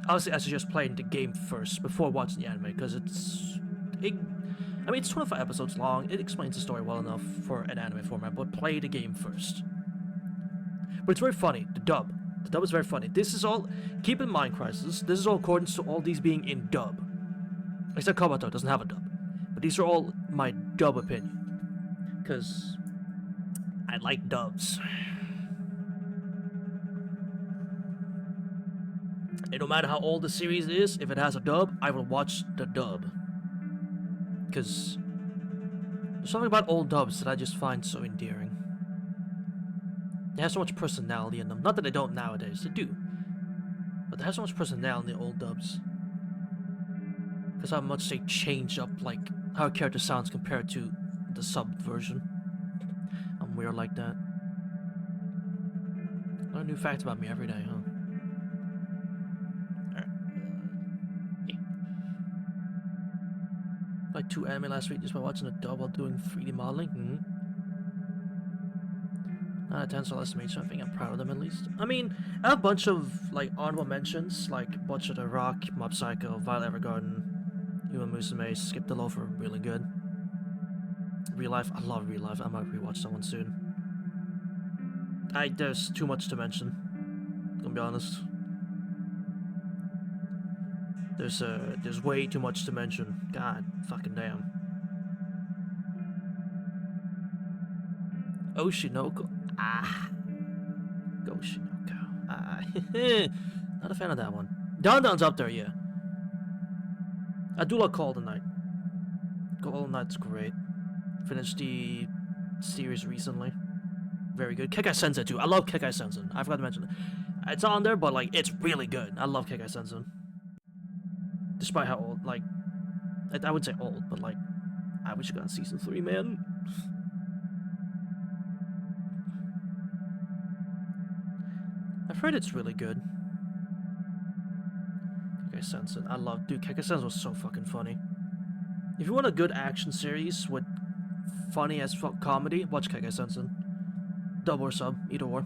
Honestly, I suggest playing the game first before watching the anime, because it's 25 episodes long. It explains the story well enough for an anime format, but play the game first. But it's very funny. The dub is very funny. This is all, keep in mind, Crisis, this is all according to all these being in dub. Except Koboto doesn't have a dub. But these are all my dub opinion. Because I like dubs. And no matter how old the series is, if it has a dub, I will watch the dub. Because there's something about old dubs that I just find so endearing. They have so much personality in them. Not that they don't nowadays, they do. But they have so much personality in the old dubs. Because how much they change up, like, how a character sounds compared to the sub version. I'm weird like that. Learn new facts about me every day, huh? Like 2 anime last week just by watching a dub while doing 3D modeling. 9 out of 10 soul estimation. I think I'm proud of them at least. I mean, I have a bunch of like honorable mentions like Butcher the Rock, Mob Psycho, Violet Evergarden, Yuma Musume, Skip the Loafer, really good. Real Life, I love Real Life. I might rewatch that one soon. There's too much to mention. Gonna be honest. There's way too much to mention. God fucking damn. Oshinoko. Goshinoko. Not a fan of that one. Dandan's up there, yeah. I do like Call of the Night. Call of the Night's great. Finished the series recently. Very good. Kekai Sensen too. I love Kekai Sensen. I forgot to mention it. It's on there, but like it's really good. I love Kekai Sensen. Despite how old, like, I wouldn't say old, but like, I wish I got season 3, man. I've heard it's really good. Kekai Sensen, I love, dude, Kekai Sensen was so fucking funny. If you want a good action series with funny as fuck comedy, watch Kekai Sensen. Dub or sub, either or.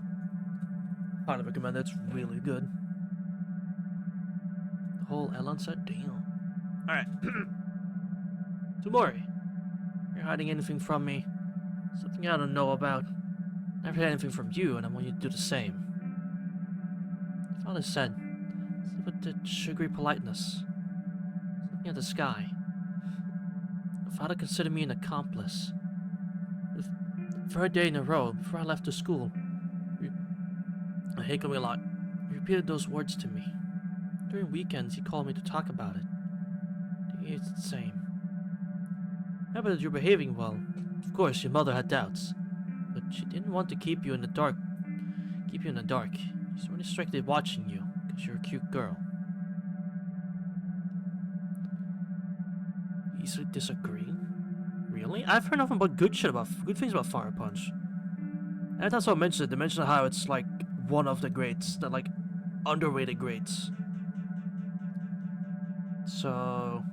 Highly recommend it, it's really good. Whole Elon said, damn. Alright. Tomori, you're hiding anything from me. Something I don't know about. Never had anything from you, and I want you to do the same. Father said, with the sugary politeness. Looking at the sky. Father considered me an accomplice. The third day in a row, before I left the school, I hate me a lot. He repeated those words to me. During weekends, he called me to talk about it. It's the same. I bet you're behaving well. Of course, your mother had doubts, but she didn't want to keep you in the dark. She's only strictly watching you because you're a cute girl. Easily disagree? Really? I've heard nothing but good things about Fire Punch. And that's what I mentioned. They mentioned how it's like one of the greats, the like underrated greats. So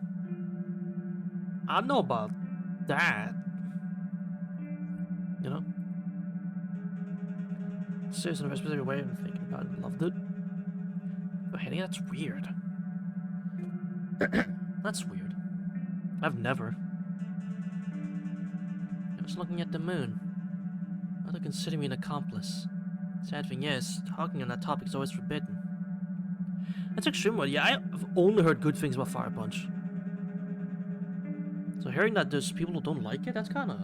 I don't know about that. You know? Seriously, in a specific way, I'm thinking about it. Loved it. But hey, that's weird. That's weird. I've never. I was looking at the moon. Mother considered me an accomplice. Sad thing is, talking on that topic is always forbidden. That's extremely. Yeah, I've only heard good things about Fire Punch. So hearing that there's people who don't like it, that's kind of.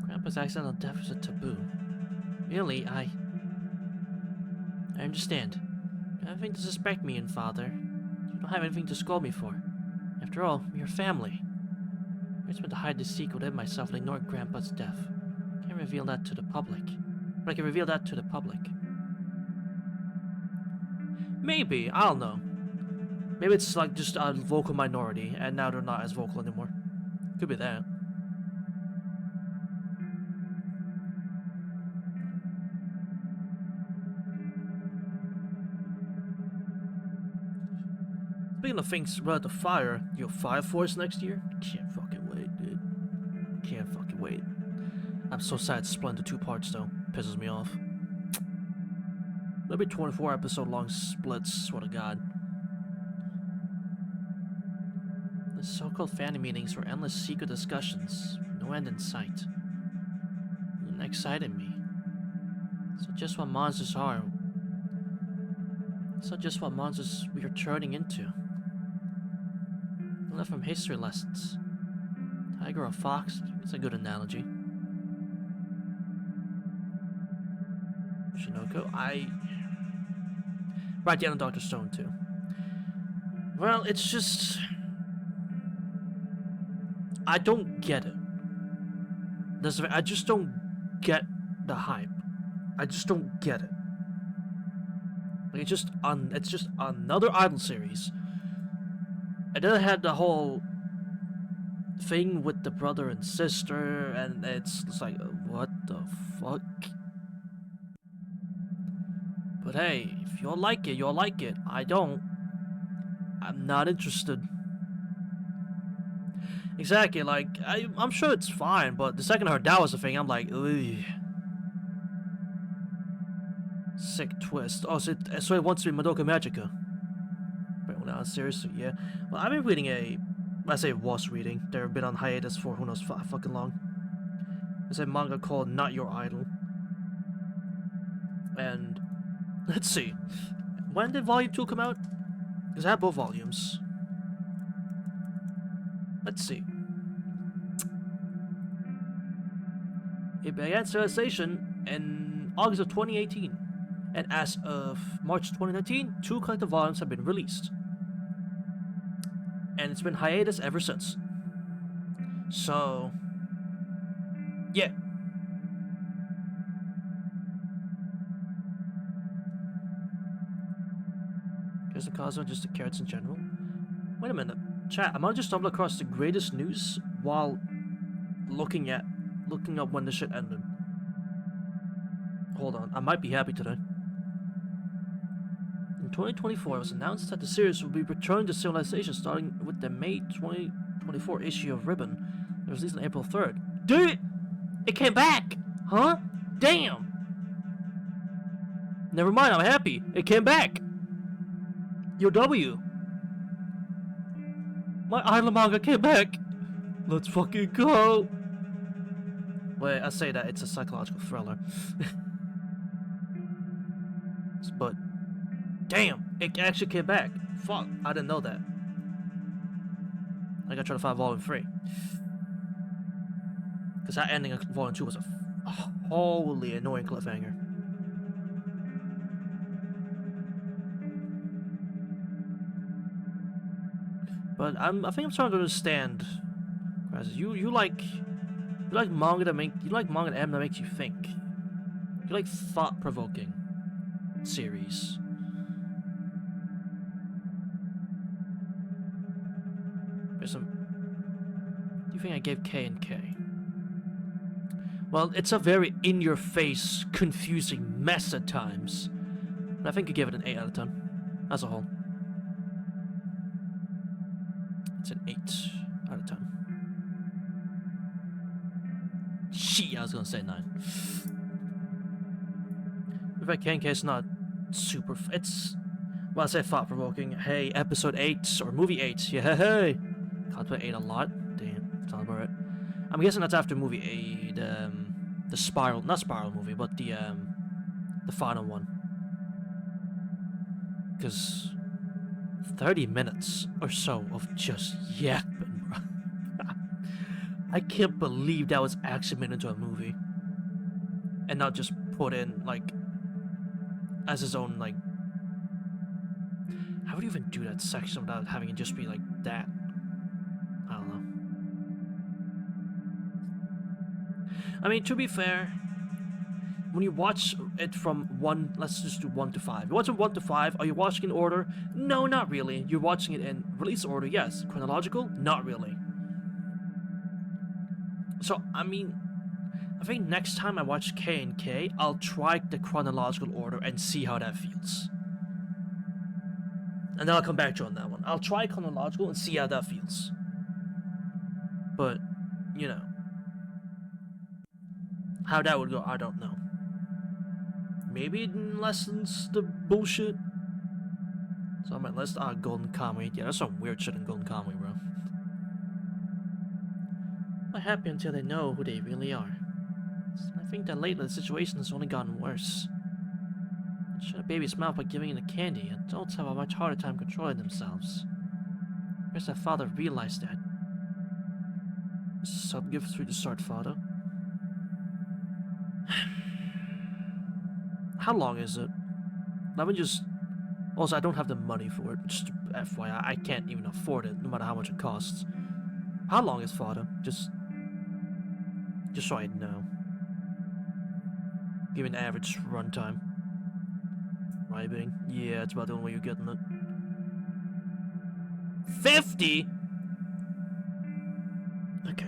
Grandpa's accidental death is a taboo. Really, I understand. You don't have anything to suspect me in, Father. You don't have anything to scold me for. After all, we're family. I just meant to hide the secret within myself and ignore Grandpa's death. I can't reveal that to the public. But I can reveal that to the public. Maybe, I don't know. Maybe it's like just a vocal minority, and now they're not as vocal anymore. Could be that. Speaking of things related to fire, your Fire Force next year? Can't fucking wait, dude. Can't fucking wait. I'm so sad it's split into 2 parts though. Pisses me off. Maybe 24 episode long splits, swear to God. The so-called family meetings were endless secret discussions, no end in sight. It excited me. So just what monsters are. So just what monsters we are turning into. Left from history lessons. Tiger or fox? It's a good analogy. Shinoko? Right down on Dr. Stone, too. Well, it's just... I don't get it. I just don't get the hype. I just don't get it. Like, it's just another Idol series. And then I had the whole thing with the brother and sister, and it's like, what the fuck? But hey, if you'll like it, you'll like it. I don't. I'm not interested. Exactly, like, I'm sure it's fine, but the second I heard that was the thing, I'm like, ugh. Sick twist. Oh, so it wants to be Madoka Magica. Wait, well, now, seriously, yeah. Well, I've been reading I say was reading. They've been on hiatus for who knows fucking long. It's a manga called Not Your Idol. And, let's see. When did Volume 2 come out? Because I have both volumes. Let's see. It began serialization in August of 2018. And as of March 2019, 2 collected volumes have been released. And it's been hiatus ever since. So, yeah. Here's the cause of just the carrots in general. Wait a minute. Chat, I might just stumble across the greatest news while looking up when the shit ended. Hold on, I might be happy today. In 2024, it was announced that the series will be returned to civilization starting with the May 2024 issue of Ribbon. It was released on April 3rd. Dude! It came back! Huh? Damn! Never mind, I'm happy. It came back! Yo, W! My idol manga came back! Let's fucking go! Wait, I say that, it's a psychological thriller. But, damn! It actually came back. Fuck, I didn't know that. I gotta try to find Volume 3. Because that ending of Volume 2 was a wholly annoying cliffhanger. But I think I'm starting to understand. You like manga that manga and anime that makes you think. You like thought-provoking series. There's some you think I gave K and K? Well, it's a very in-your-face, confusing mess at times. But I think you give it an 8 out of 10. As a whole. It's an 8 out of 10. Shit, I was gonna say 9. In fact, K and K is not super... It's... Well, I say thought-provoking. Hey, episode 8, or movie 8. Yeah, hey! Contemplate 8 a lot. Damn, sounds about right. I'm guessing that's after movie 8, the Spiral... Not Spiral movie, but the final one. Because 30 minutes or so of just yapping, bro. I can't believe that was actually made into a movie. And not just put in, like, as his own, like... How would you even do that section without having it just be like that? I don't know. I mean, to be fair, when you watch it from 1, let's just do 1 to 5. You watch it 1 to 5, are you watching in order? No, not really. You're watching it in release order, yes. Chronological? Not really. So, I mean, I think next time I watch K and K, I'll try the chronological order and see how that feels. And then I'll come back to you on that one. I'll try chronological and see how that feels. But, you know, how that would go, I don't know. Maybe it lessens the bullshit. So on my list, Golden Kamuy. Yeah, there's some weird shit in Golden Kamuy, bro. Not happy until they know who they really are. I think that lately the situation has only gotten worse. Shut a baby's mouth by giving it a candy. Adults have a much harder time controlling themselves. I guess that father realized that. Subgifts for the start, father. How long is it? Let me just... Also, I don't have the money for it. Just FYI, I can't even afford it, no matter how much it costs. How long is father? Just so I know. Give me an average runtime. Bribing? Yeah, it's about the only way you're getting it. 50? Okay.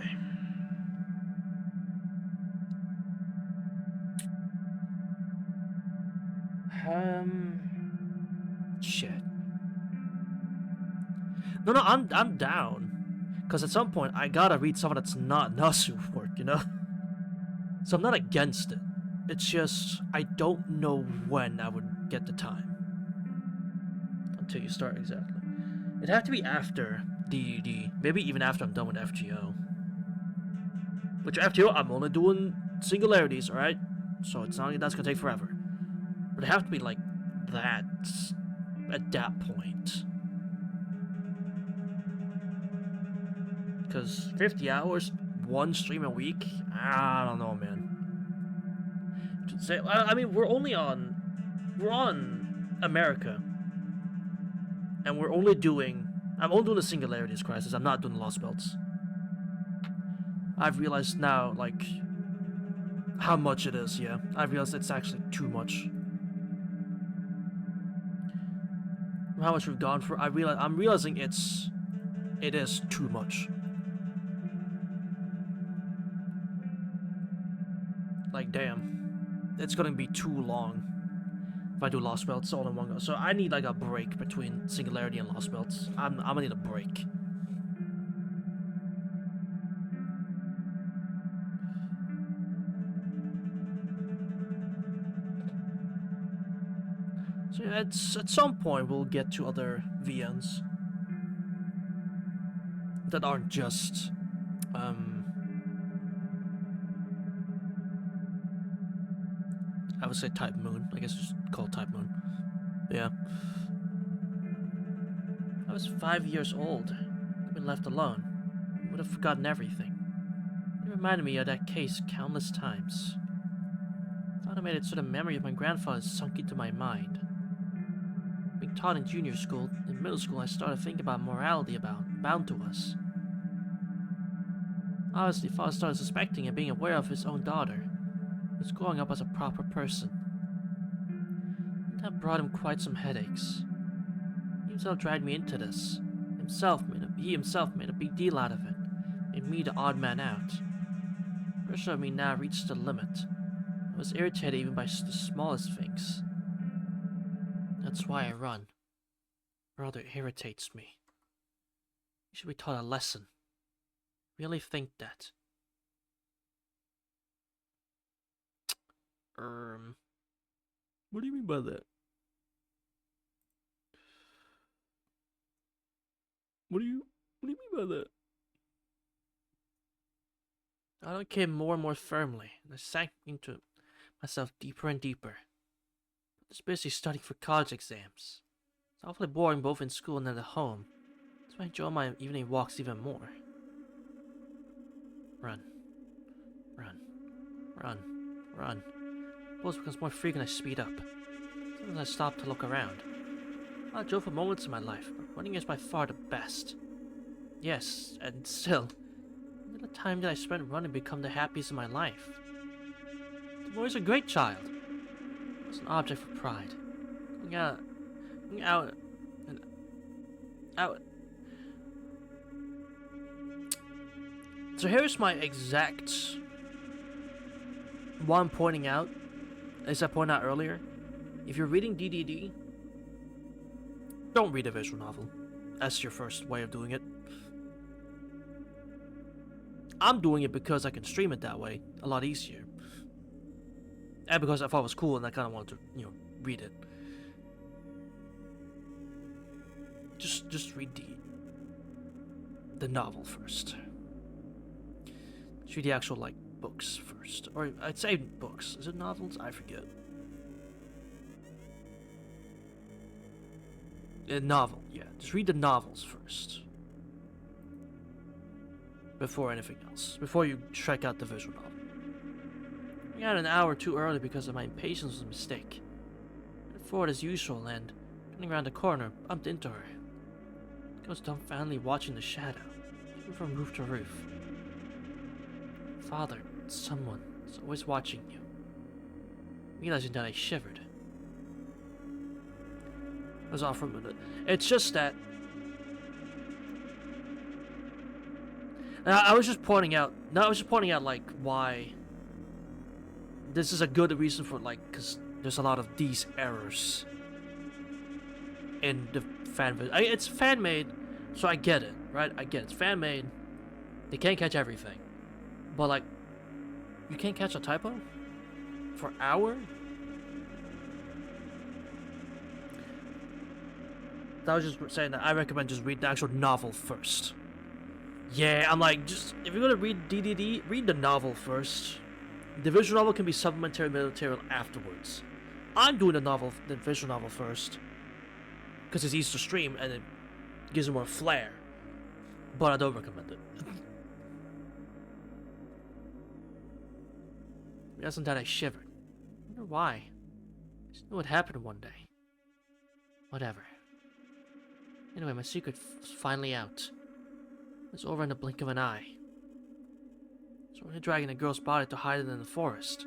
Shit. No, I'm down. Because at some point, I gotta read something that's not Nasu work, you know? So I'm not against it. It's just, I don't know when I would get the time. Until you start, exactly. It'd have to be after DDD. Maybe even after I'm done with FGO. Which FGO, I'm only doing singularities, alright? So it's not like that's gonna take forever. But it'd have to be like that at that point. Because 50 hours, 1 stream a week? I don't know, man. I mean, we're on America. And I'm only doing the Singularities Crisis. I'm not doing the Lost Belts. I've realized now, like, how much it is, yeah. I've realized it's actually too much. How much we've gone for, I'm realizing it is too much. Like, damn. It's gonna be too long if I do Lost Belts all in one go. So I need like a break between Singularity and Lost Belts. I'm gonna need a break. So yeah, at some point we'll get to other VNs that aren't just I would say Type Moon. I guess just call it Type Moon. Yeah. I was 5 years old. I've been left alone. I would have forgotten everything. It reminded me of that case countless times. I thought I made it so the memory of my grandfather sunk into my mind. Being taught in junior school, in middle school I started thinking about morality bound to us. Obviously, father started suspecting and being aware of his own daughter. He was growing up as a proper person. That brought him quite some headaches. He himself dragged me into this. He himself made a big deal out of it. Made and me the odd man out. Pressure of me now reached the limit. I was irritated even by the smallest things. That's why I run. Brother irritates me. You should be taught a lesson. Really think that. What do you mean by that? What do you mean by that? I became more and more firmly, and I sank into myself deeper and deeper. I was busy studying for college exams. It's awfully boring both in school and at home. That's why I enjoy my evening walks even more. Run. Run. Run. Run. The pulse becomes more frequent as I speed up. Sometimes I stop to look around. I drove for moments in my life, but running is by far the best. Yes, and still, the time that I spent running become the happiest in my life. The boy's a great child. It was an object for pride. Going out, and out. So here's my exact one I'm pointing out, as I pointed out earlier. If you're reading DDD, don't read a visual novel. That's your first way of doing it. I'm doing it because I can stream it that way a lot easier. And because I thought it was cool and I kind of wanted to, read it. Just read the novel first. Just read the actual, books first. Or I'd say books. Is it novels? I forget. A novel, yeah. Just read the novels first. Before anything else. Before you check out the visual novel. I got an hour too early because of my impatience was a mistake. I went forward as usual and, turning around the corner, bumped into her. I was dumbfoundedly watching the shadow, from roof to roof. Father, someone is always watching you. Realizing that I shivered. I was off for a minute. It's just that I was just pointing out. No, I was just pointing out why this is a good reason for because there's a lot of these errors in the fan. It's fan made, so I get it, right? I get it. It's fan made. They can't catch everything, but you can't catch a typo for an hour. I was just saying that I recommend just read the actual novel first. Yeah, I'm just if you're gonna read DDD, read the novel first. The visual novel can be supplementary material afterwards. I'm doing the visual novel first, because it's easy to stream and it gives it more flair. But I don't recommend it. Realizing that I shivered. I wonder why. I just knew what happened one day. Whatever. Anyway, my secret was finally out. It was over in the blink of an eye. So we're dragging a girl's body to hide it in the forest.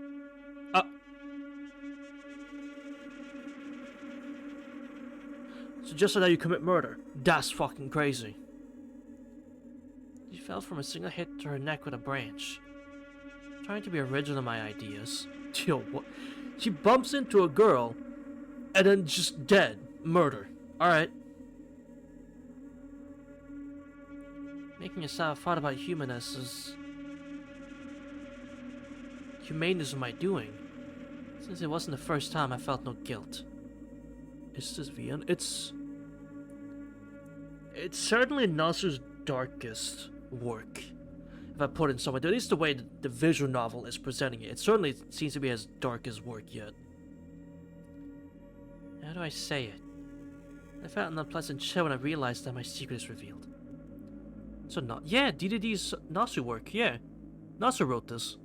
So just so that you commit murder. That's fucking crazy. She fell from a single hit to her neck with a branch. Trying to be original in my ideas. Yo, what? She bumps into a girl and then just dead. Murder. Alright. Making a sad thought about humaneness is... humaneness of my doing. Since it wasn't the first time I felt no guilt. Is this Vian? It's certainly Nasu's darkest work. If I put it in some way, at least the way the visual novel is presenting it, it certainly seems to be his darkest work yet. How do I say it? I felt an unpleasant chill when I realized that my secret is revealed. So yeah, DDD's Nasu work, yeah. Nasu wrote this.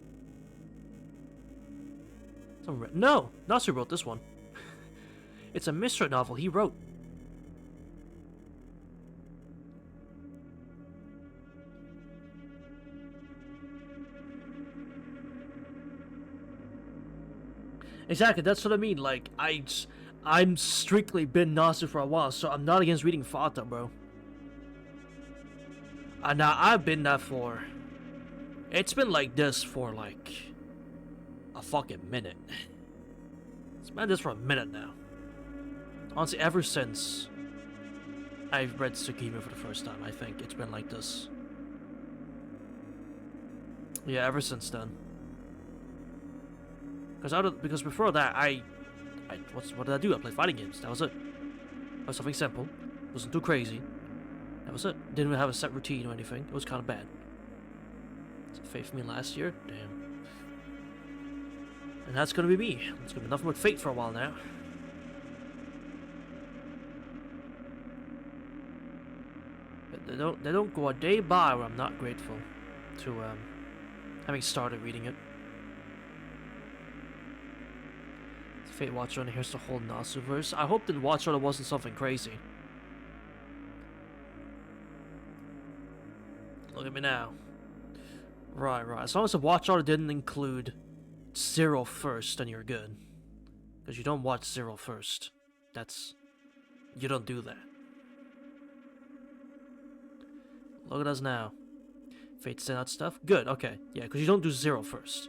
No, Nasu wrote this one. It's a mystery novel he wrote. Exactly, that's what I mean. I'm strictly been Nasu for a while, so I'm not against reading Fata, bro. Now I've been that for It's been like this for like a fucking minute. It's been this for a minute now. Honestly, ever since I've read Tsukimi for the first time, I think it's been like this. Yeah, ever since then. Because before that, what did I do? I played fighting games. That was it. It was something simple. It wasn't too crazy. That was it. Didn't really have a set routine or anything. It was kind of bad. So Fate for me last year? Damn. And that's gonna be me. It's gonna be nothing but Fate for a while now. But they don't go a day by where I'm not grateful to having started reading it. Fate Watch Order, here's the whole Nasu verse. I hope that Watch Order wasn't something crazy. Look at me now. Right. As long as the Watch Order didn't include Zero first, then you're good. Because you don't watch Zero first. You don't do that. Look at us now. Fate sent out stuff? Good, okay. Yeah, because you don't do Zero first.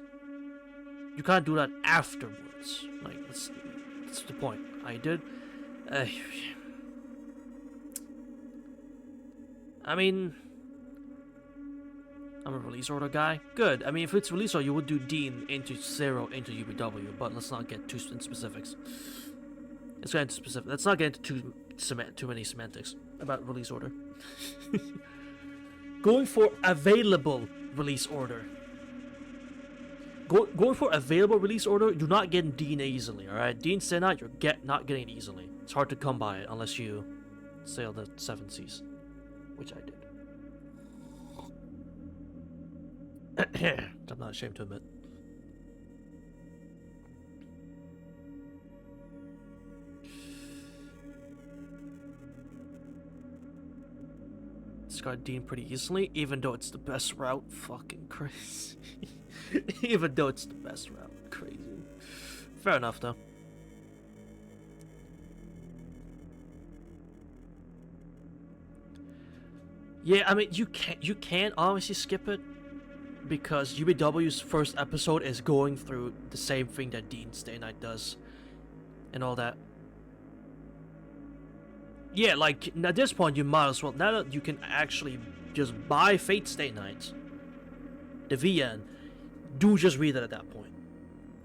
You can't do that afterwards. Like, that's the point. I did. I mean, I'm a release order guy. Good. I mean, if it's release order, you would do Dean into Zero into UBW, but let's not get too in specifics. Let's get into specifics. Let's not get into too many semantics about release order. Going for available release order. Going for available release order, you're not getting Dean easily, alright? Dean Senat, you're not getting it easily. It's hard to come by it unless you sail the 7 seas. Which I did. I'm not ashamed to admit. It's got Dean pretty easily, even though it's the best route. Fucking crazy. Even though it's the best route. Crazy. Fair enough, though. Yeah, I mean, you can't obviously skip it, because UBW's first episode is going through the same thing that Dean Stay Night does, and all that. Yeah, like, at this point, you might as well, now that you can actually just buy Fate Stay Night, the VN, do just read it at that point.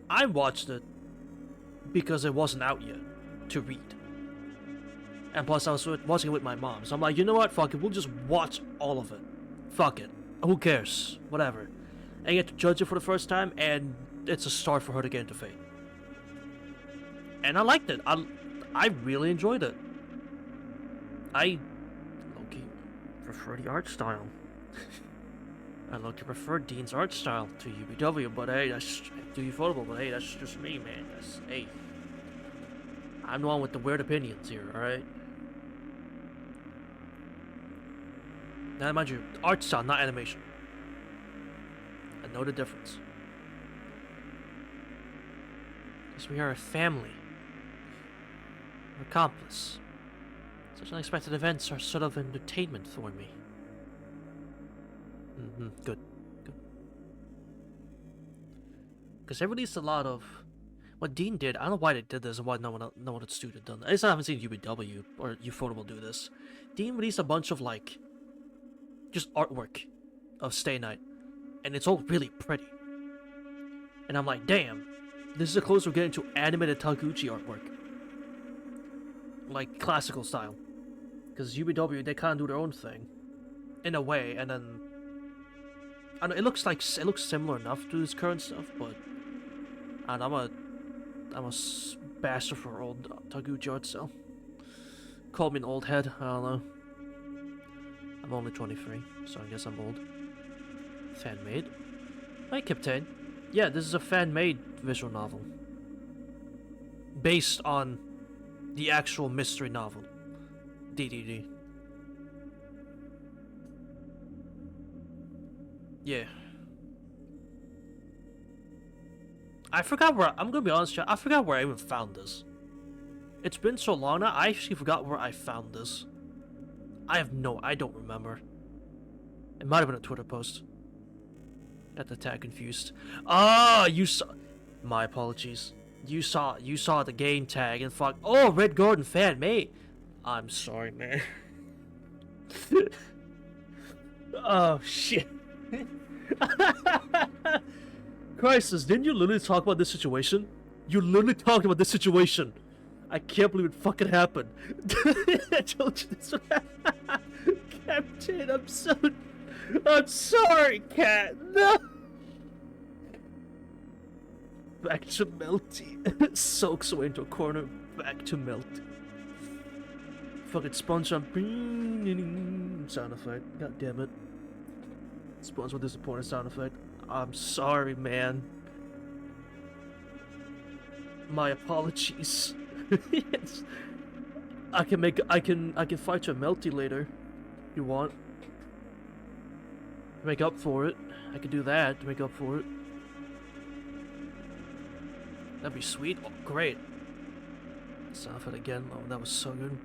I watched it because it wasn't out yet to read. And plus, I was watching it with my mom, so I'm like, you know what, fuck it, we'll just watch all of it. Fuck it. Who cares? Whatever. I get to judge it for the first time, and it's a start for her to get into Fate. And I liked it. I really enjoyed it. I low-key prefer the art style. I low-key prefer Dean's art style to UBW, but hey, that's too affordable, but hey, that's just me, man. Hey. I'm the one with the weird opinions here, alright? Now, mind you, art style, not animation. I know the difference. Because we are a family. An accomplice. Such unexpected events are sort of entertainment for me. Good. Because they released a lot of what Dean did. I don't know why they did this and why no one at student done. At least I haven't seen UBW or Ufotable do this. Dean released a bunch of like just artwork of Stay Night, and it's all really pretty. And I'm like, damn, this is the closest we're getting to animated Taguchi artwork, like classical style. Because UBW, they kind of do their own thing, in a way, and then I know, it looks similar enough to this current stuff, but and I'm a bastard for old Taguchi art style. Call me an old head, I don't know. I'm only 23, so I guess I'm old. Fan-made. Hi, Captain. Yeah, this is a fan-made visual novel. Based on the actual mystery novel. DDD. Yeah. I forgot where, I'm gonna be honest, I forgot where I even found this. It's been so long now, I actually forgot where I found this. I don't remember. It might have been a Twitter post. Got the tag confused. Ah, you saw. My apologies. You saw the game tag and fuck. Oh, Red Gordon fan, mate. I'm sorry, man. Oh shit. Crisis, didn't you literally talk about this situation? You literally talked about this situation. I can't believe it fucking happened. I told you this would happen. Captain, I'm sorry, Cat. No. Back to Melty. Soaks away into a corner. Back to Melty. Fucking SpongeBob sound effect. God damn it. SpongeBob disappointed sound effect. I'm sorry, man. My apologies. Yes. I can fight you a Melty later. If you want. To make up for it. I can do that to make up for it. That'd be sweet. Oh, great. Sound effect again. Oh, that was so good.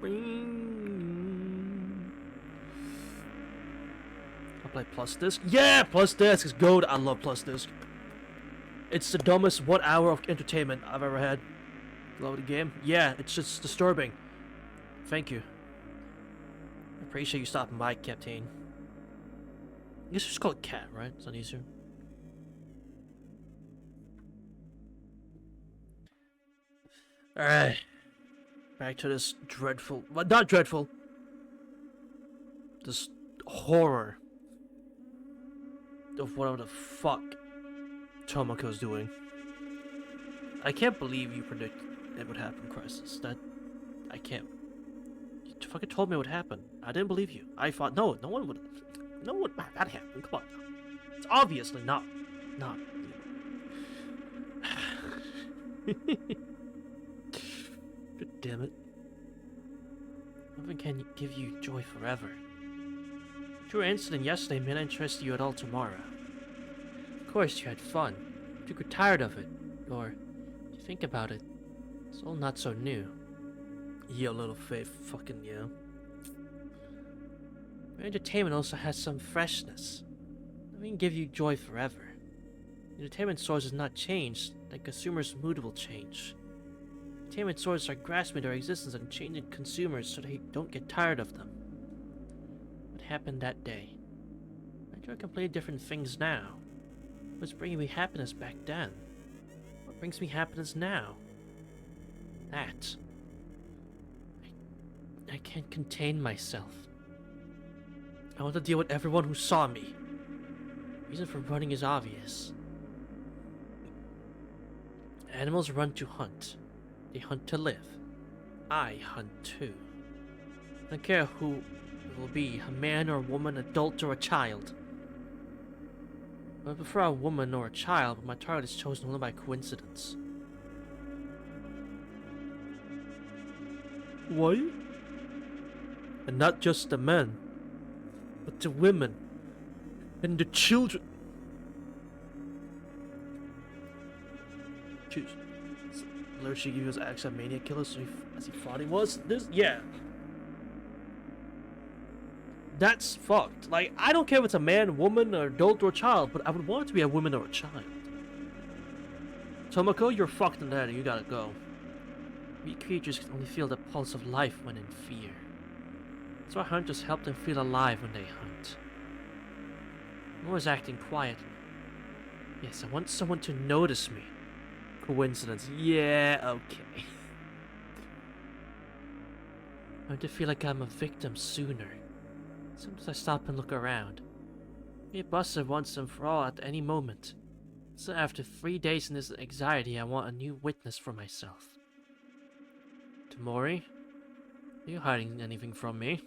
I'll play plus disc. Yeah, plus disc is good. I love plus disc. It's the dumbest 1 hour of entertainment I've ever had. Love the game. Yeah, it's just disturbing. Thank you. I appreciate you stopping by, Captain. I guess just call it Cat, right? It's not easier. Alright. Back to this dreadful... Well, not dreadful. This horror of whatever the fuck Tomoko's doing. I can't believe you predicted it would happen, Crisis. That... I can't... You fucking told me it would happen. I didn't believe you. I thought, no one would... No one... That happened. Come on. It's obviously not... God damn it. Nothing can give you joy forever. Your incident yesterday may not interest you at all tomorrow. Of course, you had fun. You grew tired of it. Or, if you think about it, it's all not so new. Yeah, little faith, fucking yeah. Your entertainment also has some freshness. Nothing can give you joy forever. The entertainment source has not changed, then consumers' mood will change. Entertainment sources are grasping their existence and changing consumers so they don't get tired of them. What happened that day? I enjoy completely different things now. What's bringing me happiness back then? What brings me happiness now? That. I can't contain myself. I want to deal with everyone who saw me. The reason for running is obvious. Animals run to hunt. They hunt to live. I hunt too. I don't care who it will be, a man or a woman, adult or a child. I prefer a woman or a child, but my target is chosen only by coincidence. Why? And not just the men, but the women and the children. Choose. Literally give you his accent maniac killer so as he thought he was. This, yeah. That's fucked. Like, I don't care if it's a man, woman, or adult or child, but I would want it to be a woman or a child. Tomoko, you're fucked in that, you gotta go. Weak creatures can only feel the pulse of life when in fear. That's why hunters help them feel alive when they hunt. I'm always acting quietly. Yes, I want someone to notice me. Coincidence. Yeah, okay. I want to feel like I'm a victim sooner. Sometimes I stop and look around. Be busted once and for all at any moment. So after 3 days in this anxiety, I want a new witness for myself. Tamori, are you hiding anything from me?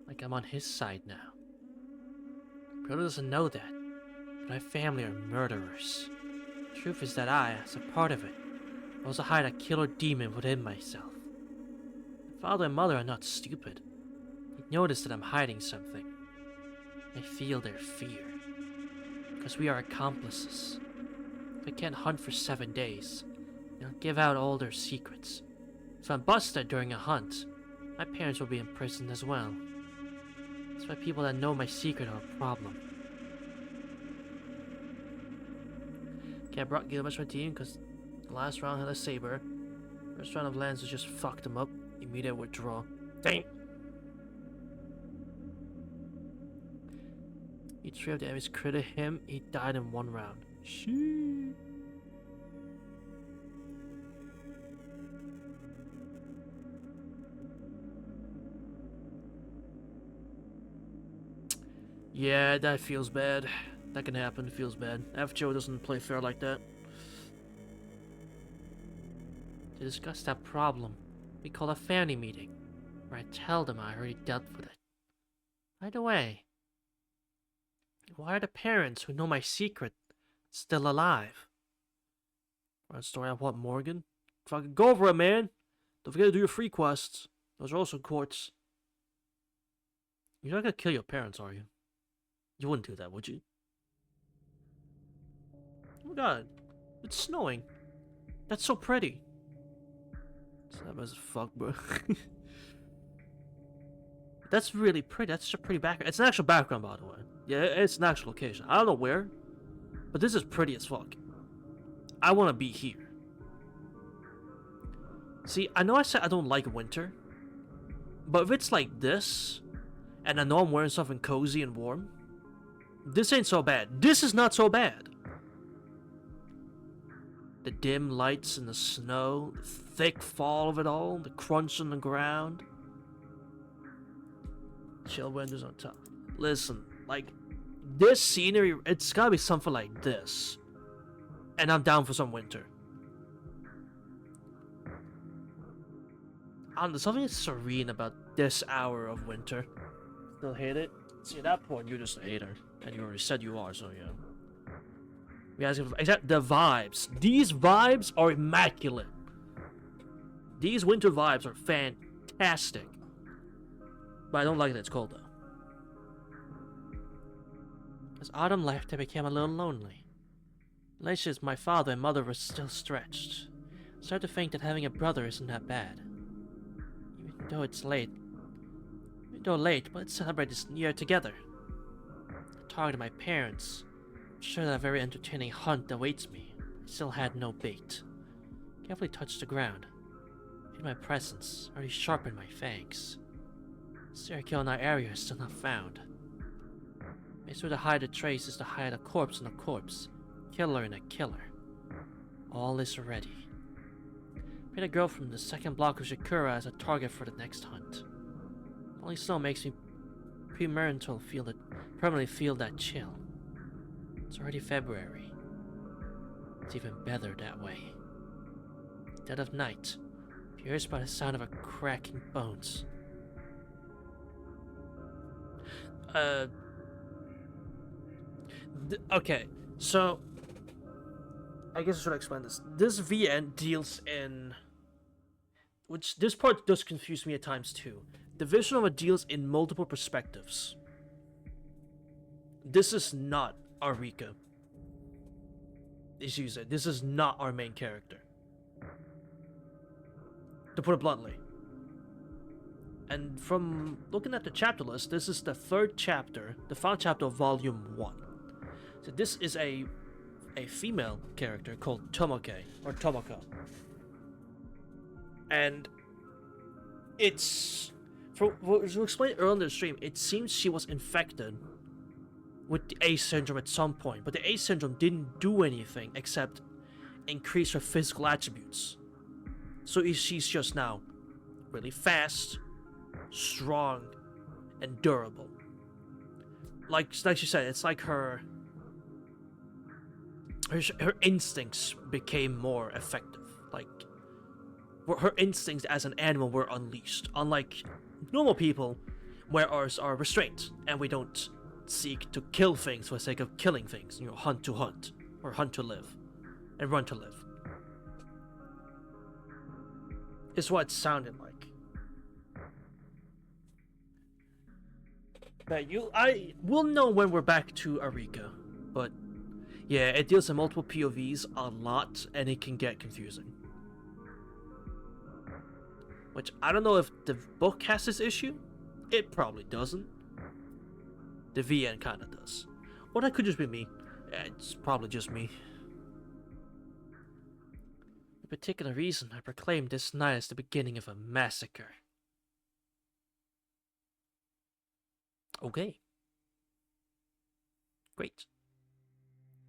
Like I'm on his side now. Brother doesn't know that, but my family are murderers. The truth is that I, as a part of it, also hide a killer demon within myself. My father and mother are not stupid. They notice that I'm hiding something. I feel their fear. Because we are accomplices. If I can't hunt for 7 days, they'll give out all their secrets. If I'm busted during a hunt, my parents will be in prison as well. That's why people that know my secret are a problem. Okay, I brought Gilbert to my team because the last round had a saber. First round of Lances just fucked him up. Immediate withdrawal. Dang! Each 3 of the enemies critted him. He died in 1 round. Shit. Yeah, that feels bad. That can happen. It feels bad. FGO doesn't play fair like that. To discuss that problem, we call a family meeting, where I tell them I already dealt with it. By the way, why are the parents who know my secret still alive? Run story on what, Morgan? Fucking go over it, man! Don't forget to do your free quests. Those are also quartz. You're not gonna kill your parents, are you? You wouldn't do that, would you? Oh my god, it's snowing. That's so pretty. Sad as fuck, bro. That's really pretty. That's such a pretty background. It's an actual background, by the way. Yeah, it's an actual location. I don't know where, but this is pretty as fuck. I want to be here. See, I know I said I don't like winter, but if it's like this, and I know I'm wearing something cozy and warm, this ain't so bad. This is not so bad. The dim lights in the snow, the thick fall of it all, the crunch on the ground. Chill windows on top. Listen, like, this scenery, it's gotta be something like this. And I'm down for some winter. There's something serene about this hour of winter. Still hate it? See, at that point, you're just a hater. And you already said you are, so yeah. We ask except the vibes. These vibes are immaculate. These winter vibes are fantastic. But I don't like that it's cold, though. As autumn left, I became a little lonely. Relations with my father and mother were still stretched. I started to think that having a brother isn't that bad. Even though it's late. But let's celebrate this new year together. I talked to my parents. I'm sure that a very entertaining hunt awaits me. I still had no bait. Carefully touched the ground. In my presence, already sharpened my fangs. Serial kill in our area is still not found. Make sure to hide a trace is to hide a corpse in a corpse. Killer in a killer. All is ready. Made a girl from the second block of Shakura as a target for the next hunt. Only snow makes me permanently feel that chill. It's already February. It's even better that way. Dead of night, pierced by the sound of a cracking bones. Okay, so I guess I should explain this. This VN deals in, which this part does confuse me at times too. Division of it deals in multiple perspectives. This is not our Rika. As you said, this is not our main character. To put it bluntly. And from looking at the chapter list, this is the 3rd chapter, the final chapter of Volume 1. So this is a female character called Tomoke, or Tomoko. And it's, to explain earlier in the stream, it seems she was infected with the A syndrome at some point, but the A syndrome didn't do anything except increase her physical attributes. So she's just now really fast, strong, and durable. Like she said, it's like her instincts became more effective. Like, her instincts as an animal were unleashed. Unlike normal people, where ours are restrained, and we don't seek to kill things for the sake of killing things. You know, hunt to hunt, or hunt to live, and run to live. Is what it sounded like. But I will know when we're back to Arika, but yeah, it deals in multiple POVs a lot, and it can get confusing. Which, I don't know if the book has this issue. It probably doesn't. The VN kinda does. Or that could just be me. It's probably just me. a particular reason, I proclaimed this night as the beginning of a massacre. Okay. Great.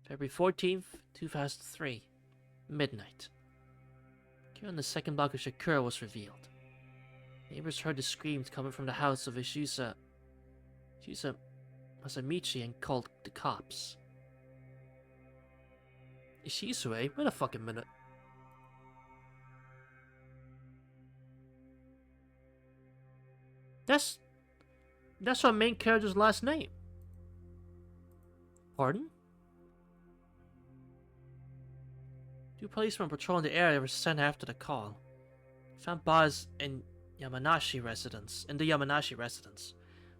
February 14th, 2003. Midnight. Here on the second block of Shakura was revealed. Neighbors heard the screams coming from the house of Ishusa Masamichi and called the cops. Ishisue? Wait a fucking minute. That's our main character's last name. Pardon? Two policemen patrolling the area were sent after the call. They found bodies in the Yamanashi residence,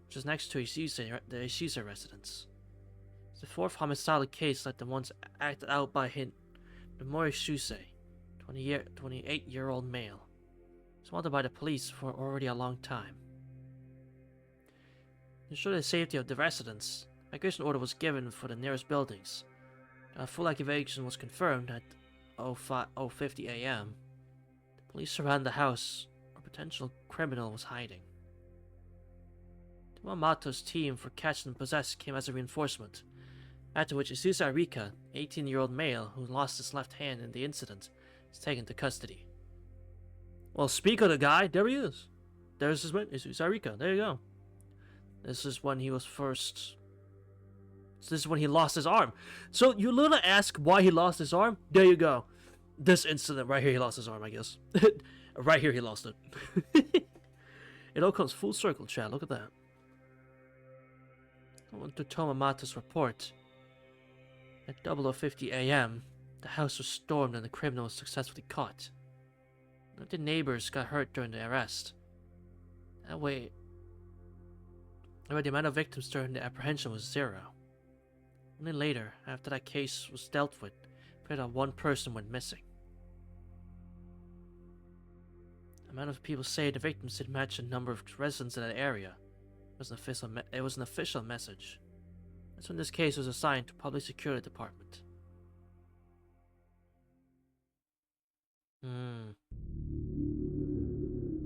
which is next to the Ishiza residence. It's the fourth homicidal case like the ones acted out by Nomori Shusei, 28-year-old male. He's wanted by the police for already a long time. To ensure the safety of the residents, a migration order was given for the nearest buildings. A full evacuation was confirmed at 0:50 a.m. The police surrounded the house where a potential criminal was hiding. Yamato's team for catch and possess came as a reinforcement, after which Isusa Arika, 18-year-old male who lost his left hand in the incident, was taken to custody. Well, speak of the guy, there he is. There's his man, Isusa Arika, there you go. This is when he was first... This is when he lost his arm. So you literally ask why he lost his arm? There you go. This incident right here, he lost his arm, I guess. Right here, he lost it. It all comes full circle, Chad. Look at that. According to Tomamato's report, at 00:50 a.m., the house was stormed and the criminal was successfully caught. None of the neighbors got hurt during the arrest. That way, the amount of victims during the apprehension was 0. Only later, after that case was dealt with, appeared that one person went missing. The amount of people say the victims did match the number of residents in that area. It was an official message. That's when this case was assigned to Public Security Department.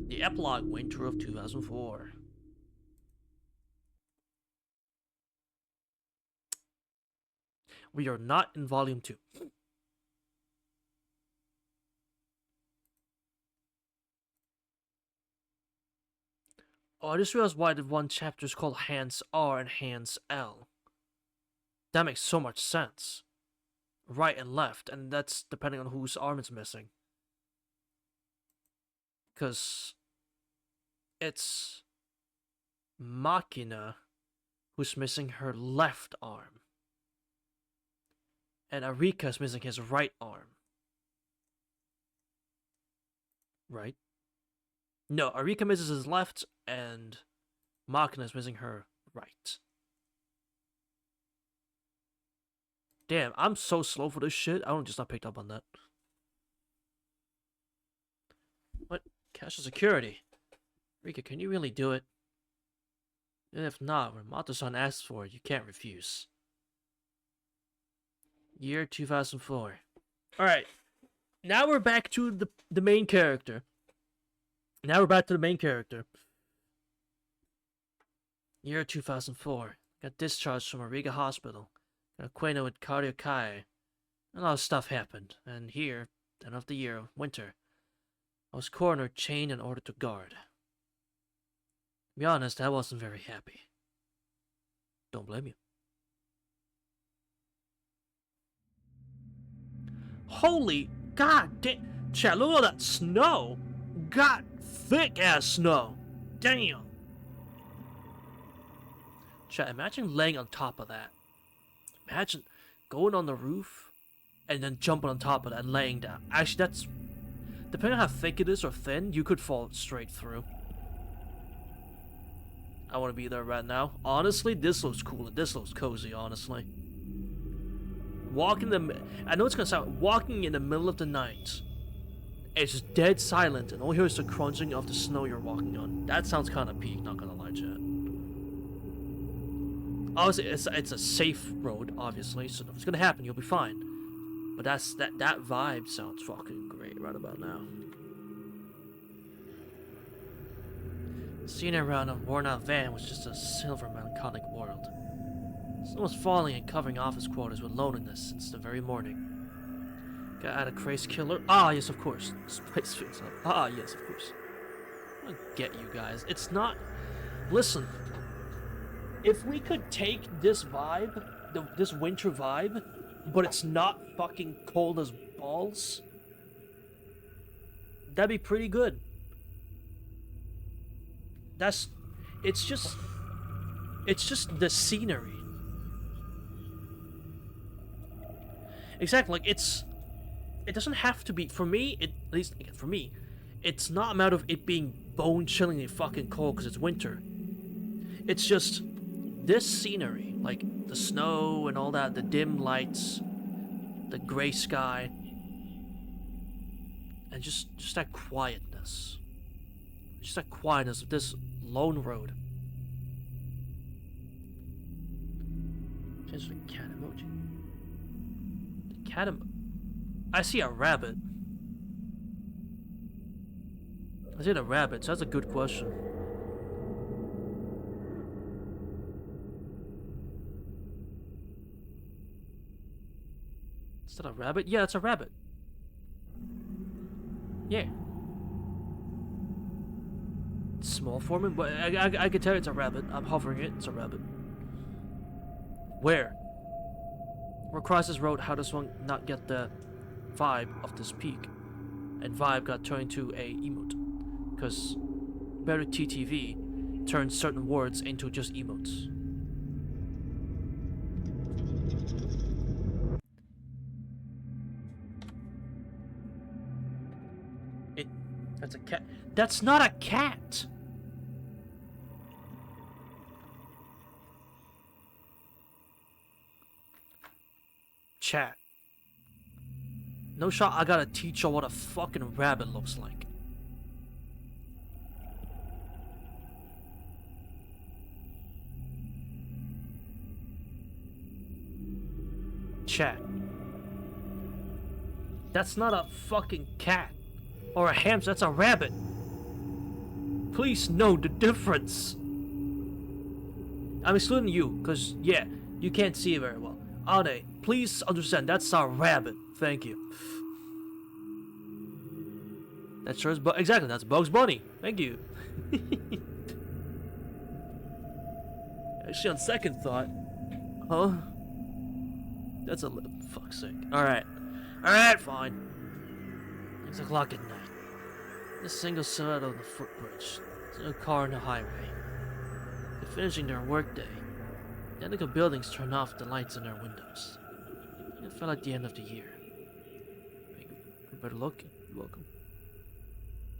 The epilogue, winter of 2004. We are not in volume 2. Oh, I just realized why the one chapter is called Hands R and Hands L. That makes so much sense. Right and left, and that's depending on whose arm is missing. Because it's Makina who's missing her left arm. And Arika is missing his right arm. Right? No, Arika misses his left, and Makina is missing her right. Damn, I'm so slow for this shit. I don't just not picked up on that. What? Cash security? Rika, can you really do it? And if not, when Mato-san asks for it, you can't refuse. Year 2004. Alright. Now we're back to the main character. Year 2004. Got discharged from a Riga hospital. Got acquainted with Karyokai. A lot of stuff happened. And here, end of the year, winter, I was cornered, chained, and ordered to guard. To be honest, I wasn't very happy. Don't blame you. Holy god damn. Chat, look at all that snow. God, thick ass snow. Damn. Chat, imagine laying on top of that. Imagine going on the roof and then jumping on top of that and laying down. Actually, that's... Depending on how thick it is or thin, you could fall straight through. I want to be there right now. Honestly, this looks cool. This looks cozy, honestly. I know it's gonna sound... Walking in the middle of the night. It's just dead silent, and all you hear is the crunching of the snow you're walking on. That sounds kind of peak, not gonna lie, chat. Obviously, it's a safe road, obviously, so if it's gonna happen, you'll be fine. But that vibe sounds fucking great right about now. The scene around a worn-out van was just a silver, melancholic world. Snow was falling and covering office quarters with loneliness since the very morning. Got out a crazed killer? Ah, yes, of course. Space fix up. Ah, yes, of course. I don't get you guys. It's not... Listen. If we could take this vibe, this winter vibe, but it's not fucking cold as balls, that'd be pretty good. It's just the scenery. Exactly, like it doesn't have to be, for me, at least again, for me, it's not a matter of it being bone-chillingly fucking cold because it's winter. It's just this scenery, like the snow and all that, the dim lights, the gray sky, and just that quietness. Just that quietness of this lone road. Change the cat emoji. The cat emoji. I see a rabbit. I see a rabbit, so that's a good question. Is that a rabbit? Yeah, it's a rabbit. Yeah. It's small for me, but I can tell it's a rabbit. I'm hovering it, it's a rabbit. Where? Where across this road, how does one not get the vibe of this peak? And vibe got turned into a emote. Because better TTV turns certain words into just emotes. That's a cat. That's not a cat! Chat. No shot, I gotta teach you what a fucking rabbit looks like. Chat. That's not a fucking cat. Or a hamster, that's a rabbit. Please know the difference. I'm excluding you, because, yeah, you can't see it very well. Ade, please understand, that's a rabbit. Thank you. That sure is, but exactly, that's Bugs Bunny. Thank you. Actually, on second thought, huh? That's a little, fuck's sake. Alright. Alright, fine. 6 o'clock at night. A single silhouette on the footbridge. There's no car on the highway. They're finishing their workday. Identical buildings turn off the lights in their windows. It felt like the end of the year. You better look. You're welcome.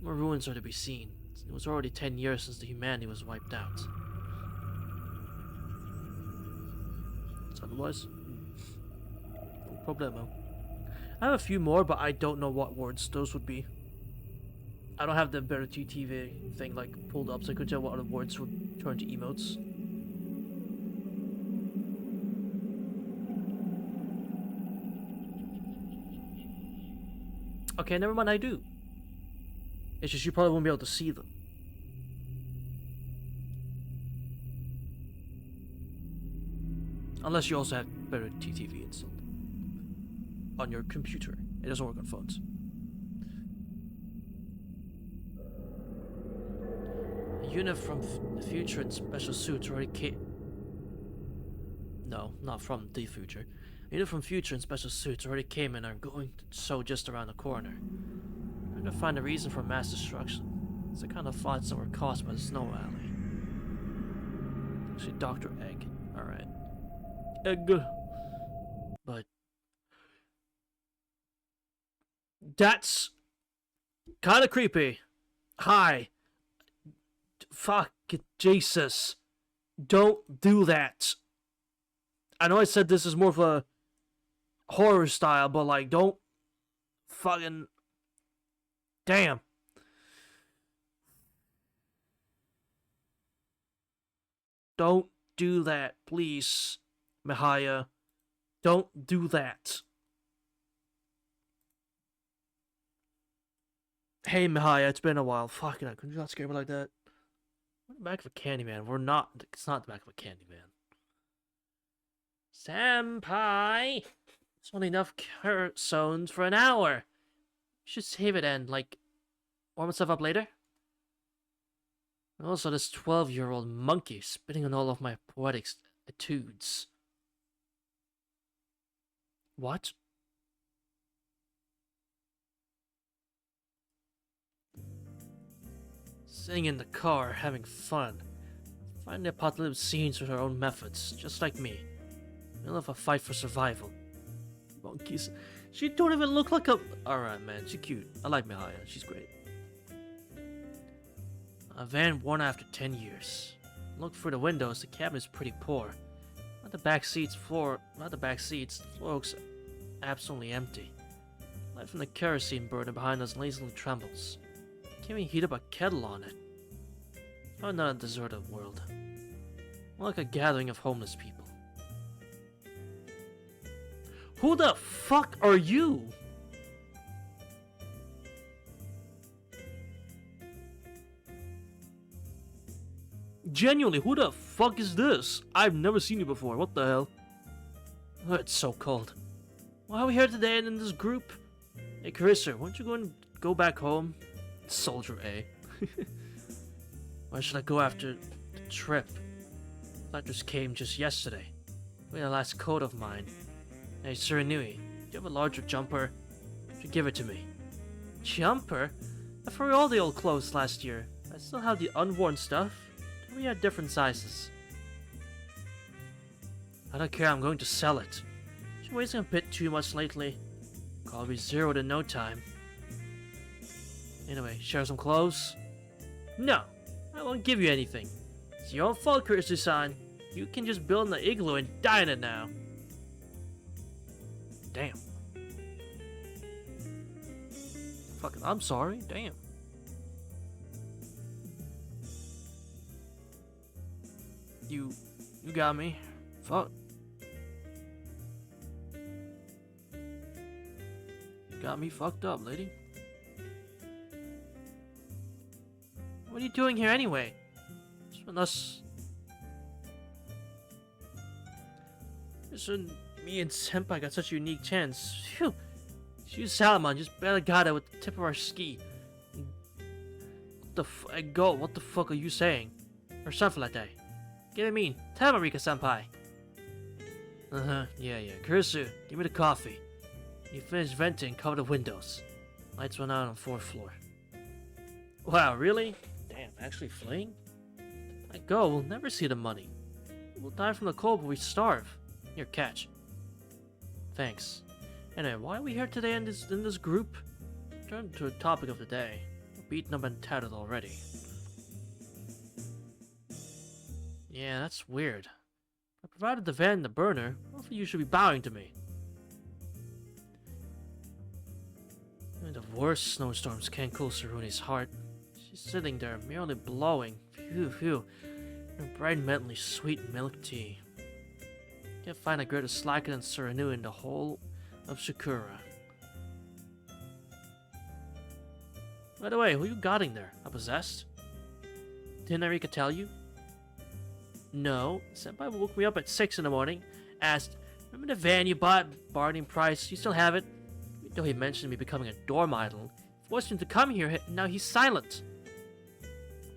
More ruins are to be seen. It was already 10 years since the humanity was wiped out. Otherwise, no problemo. I have a few more, but I don't know what words those would be. I don't have the better TV thing like pulled up, so I could tell what other words would turn to emotes. Okay, never mind, I do. It's just you probably won't be able to see them. Unless you also have better TTV installed on your computer. It doesn't work on phones. A unit from the future in special suits already came. No, not from the future. A unit from future in special suits already came and are going to show just around the corner. Trying to find a reason for mass destruction. It's the kind of thoughts that were caused by the snow alley. Actually, Dr. Egg. Alright. Egg. But that's kind of creepy. Hi. Fuck Jesus. Don't do that. I know I said this is more of a horror style, but like, don't fucking... Damn. Don't do that, please, Mihaya. Don't do that. Hey, Mihaya, it's been a while. Fucking hell, couldn't you not scare me like that? We're in the back of a Candyman. We're not. It's not the back of a Candyman. Senpai! It's only enough zones for an hour. You should save it and, like, warm stuff up later. And also, this 12-year-old monkey spitting on all of my poetic etudes. What? Sitting in the car, having fun. Fighting the apocalypse scenes with her own methods, just like me. Middle of a fight for survival. Monkeys. She don't even look like a... Alright, man, she's cute. I like Mihaya, she's great. A van worn after 10 years. Look through the windows, the cabin is pretty poor. Not the back seats, the floor looks absolutely empty. Light from the kerosene burner behind us lazily trembles. Can't even heat up a kettle on it. Probably not a deserted world. More like a gathering of homeless people. Who the fuck are you? Genuinely, who the fuck is this? I've never seen you before. What the hell? Oh, it's so cold. Why are we here today and in this group? Hey, Carissa, why don't you go back home? Soldier A. Why should I go after the trip? Letters came just yesterday. With the last coat of mine. Hey, Surinui, do you have a larger jumper? You should give it to me. Jumper? I threw all the old clothes last year. I still have the unworn stuff. We had different sizes. I don't care, I'm going to sell it. She's wasting a bit too much lately. I'll be zeroed in no time. Anyway, share some clothes? No, I won't give you anything. It's your own fault, Kursu-san. You can just build an igloo and die in it now. Damn. Fucking, I'm sorry. Damn. You got me. Fuck. You got me fucked up, lady. What are you doing here anyway? Unless... Listen, me and Senpai got such a unique chance. Phew. She Salomon just barely got it with the tip of our ski. What the fuck are you saying? Or something like that. Get it mean. Tell Marika Senpai. Yeah. Kurisu, give me the coffee. You finished venting, cover the windows. Lights went out on 4th floor. Wow, really? Damn, actually fleeing? Let go, we'll never see the money. We'll die from the cold, but we starve. Here, catch. Thanks. Anyway, why are we here today in this group? Turn to the topic of the day. We're beaten up and tattered already. Yeah, that's weird. I provided the van and the burner. Both of you should be bowing to me. Even the worst snowstorms can't cool Saruni's heart. She's sitting there, merely blowing. Phew. Her bright, mentally sweet milk tea. Can't find a greater slacker than Sarunu in the whole of Sakura. By the way, who you guarding there? A possessed? Didn't Erika tell you? No. Senpai woke me up at 6 in the morning. Asked, remember the van you bought? Bargaining price. You still have it? Though he mentioned me becoming a dorm idol. Forced him to come here, and now he's silent.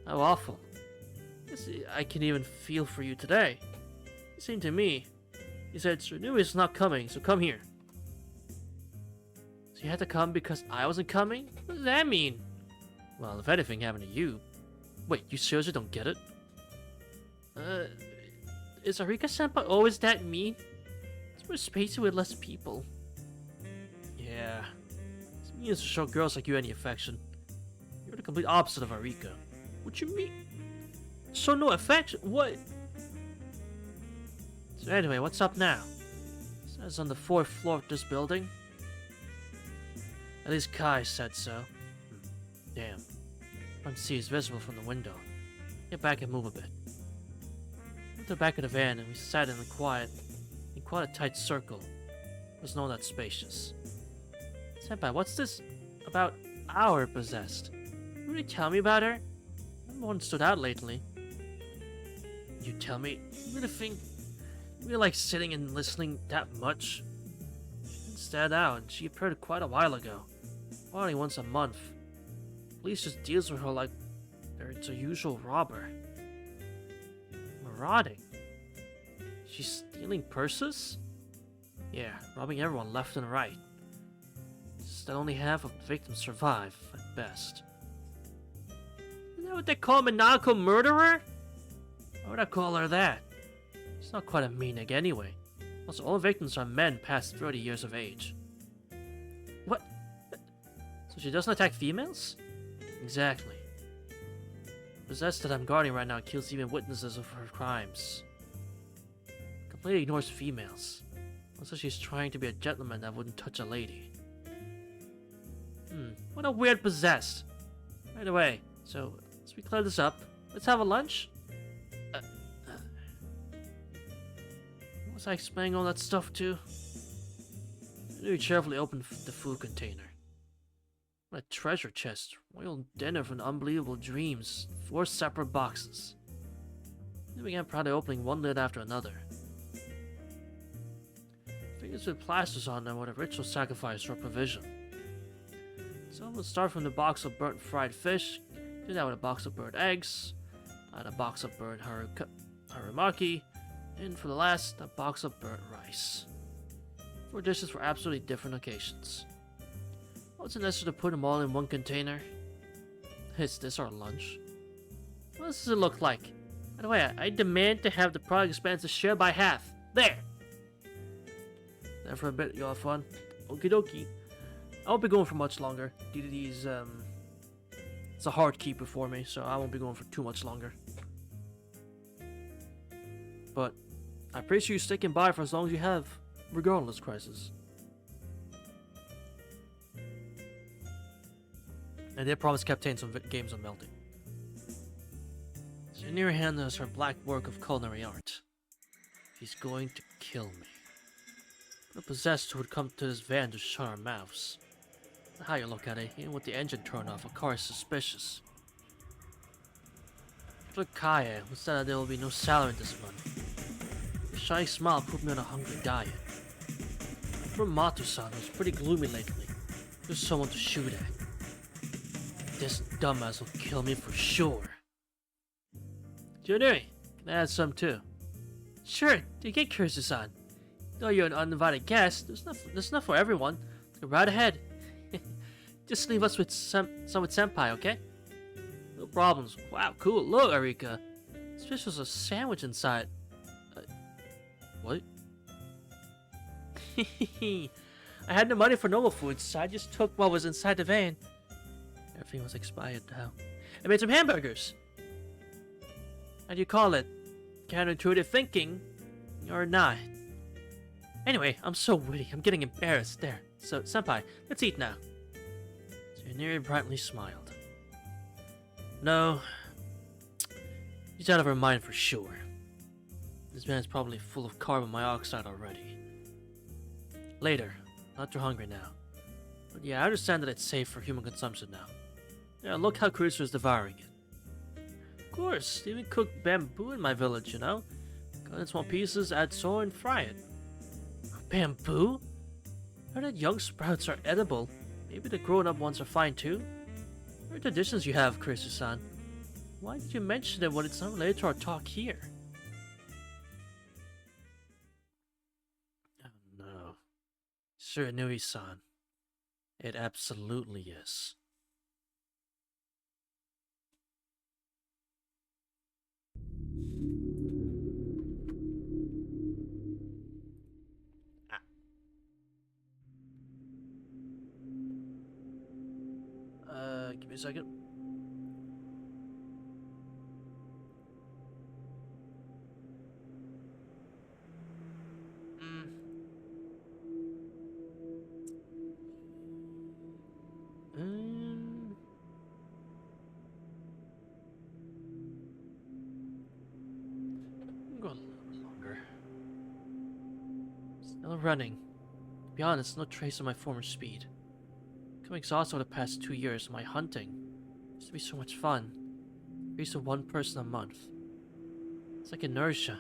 How awful. Guess I can even feel for you today. It seemed to me. He said, Sarunu is not coming, so come here. So you had to come because I wasn't coming? What does that mean? Well, if anything happened to you... Wait, you seriously don't get it? Is Arika-senpai always that mean? It's more spacey with less people. Yeah. It's mean to show girls like you any affection. You're the complete opposite of Arika. What you mean? So no affection? What? So anyway, what's up now? It says on the 4th floor of this building. At least Kai said so. Damn. Front seat is visible from the window. Get back and move a bit. Went to the back of the van and we sat in quite a tight circle. It was not that spacious. Senpai, what's this about hour possessed. You really tell me about her? No one stood out lately. You tell me? You really think you really like sitting and listening that much? She didn't stand out, and she appeared quite a while ago. Only once a month. Police just deals with her like it's a usual robber. Marauding? She's stealing purses? Yeah, robbing everyone left and right. Just that only half of the victims survive, at best. Isn't that what they call a maniacal murderer? Why would I call her that? She's not quite a meanig anyway. Also, all victims are men past 30 years of age. What? So she doesn't attack females? Exactly. Possessed that I'm guarding right now kills even witnesses of her crimes. Completely ignores females. Also, she's trying to be a gentleman that wouldn't touch a lady. What a weird possessed. Right away, so as we clear this up, let's have a lunch? What was I explaining all that stuff to? Very carefully opened the food container. What a treasure chest. Royal dinner from unbelievable dreams. 4 separate boxes. Then began proudly opening one lid after another. Figures with plasters on them were a ritual sacrifice for provision. So we'll start from the box of burnt fried fish, do that with a box of burnt eggs, add a box of burnt harumaki, and for the last, a box of burnt rice. 4 dishes for absolutely different occasions. What's it necessary to put them all in one container? Is this our lunch? What does it look like? By the way, I demand to have the product expenses shared by half. There! There for a bit, you all have fun? Okie dokie. I won't be going for much longer. DDD's, it's a hard keeper for me, so I won't be going for too much longer. But I appreciate you sticking by for as long as you have, regardless, Crisis. I did promise Captain some games on melting. So near hand is her black work of culinary art. She's going to kill me. The possessed who would come to this van to shut our mouths. How you look at it, even with the engine turned off, a car is suspicious. Look, Kaya, who said that there will be no salary this month. The shy smile put me on a hungry diet. Poor Matu-san was pretty gloomy lately. There's someone to shoot at. This dumbass will kill me for sure. Junui, can I add some too? Sure, do get Kursu-san. Though you're an uninvited guest, there's enough for everyone. Go right ahead. Just leave us with some with Senpai, okay? No problems. Wow, cool. Look, Erika. This fish was a sandwich inside. What? I had no money for normal food, so I just took what was inside the van. Everything was expired now. I made some hamburgers. How do you call it? Counterintuitive thinking? Or not? Anyway, I'm so witty. I'm getting embarrassed. There. So, Senpai, let's eat now. Juniri brightly smiled. No. She's out of her mind for sure. This man is probably full of carbon monoxide already. Later. Not too hungry now. But yeah, I understand that it's safe for human consumption now. Yeah, look how Cruiser is devouring it. Of course, they even cook bamboo in my village, you know? Cut in small pieces, add soy, and fry it. Bamboo? I heard that young sprouts are edible. Maybe the grown-up ones are fine too? What traditions you have, Cruiser-san? Why did you mention it when it's not related to our talk here? Oh no. Sir Nui-san. It absolutely is. Give me a second. Go a little longer. Still running. To be honest, no trace of my former speed. I'm exhausted over the past 2 years. My hunting used to be so much fun. I used to one person a month. It's like inertia.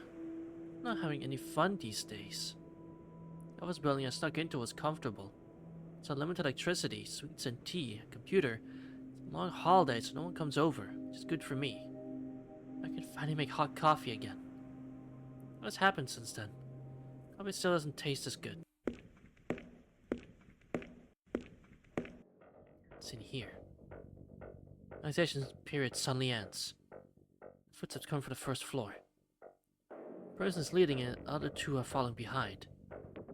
I'm not having any fun these days. The office building I snuck into was comfortable. It's unlimited electricity, sweets and tea, a computer. It's a long holiday so no one comes over, which is good for me. I can finally make hot coffee again. What's happened since then? Coffee still doesn't taste as good. What's in here? Organization period suddenly ends. Footsteps come from the first floor. The person is leading it, the other two are following behind.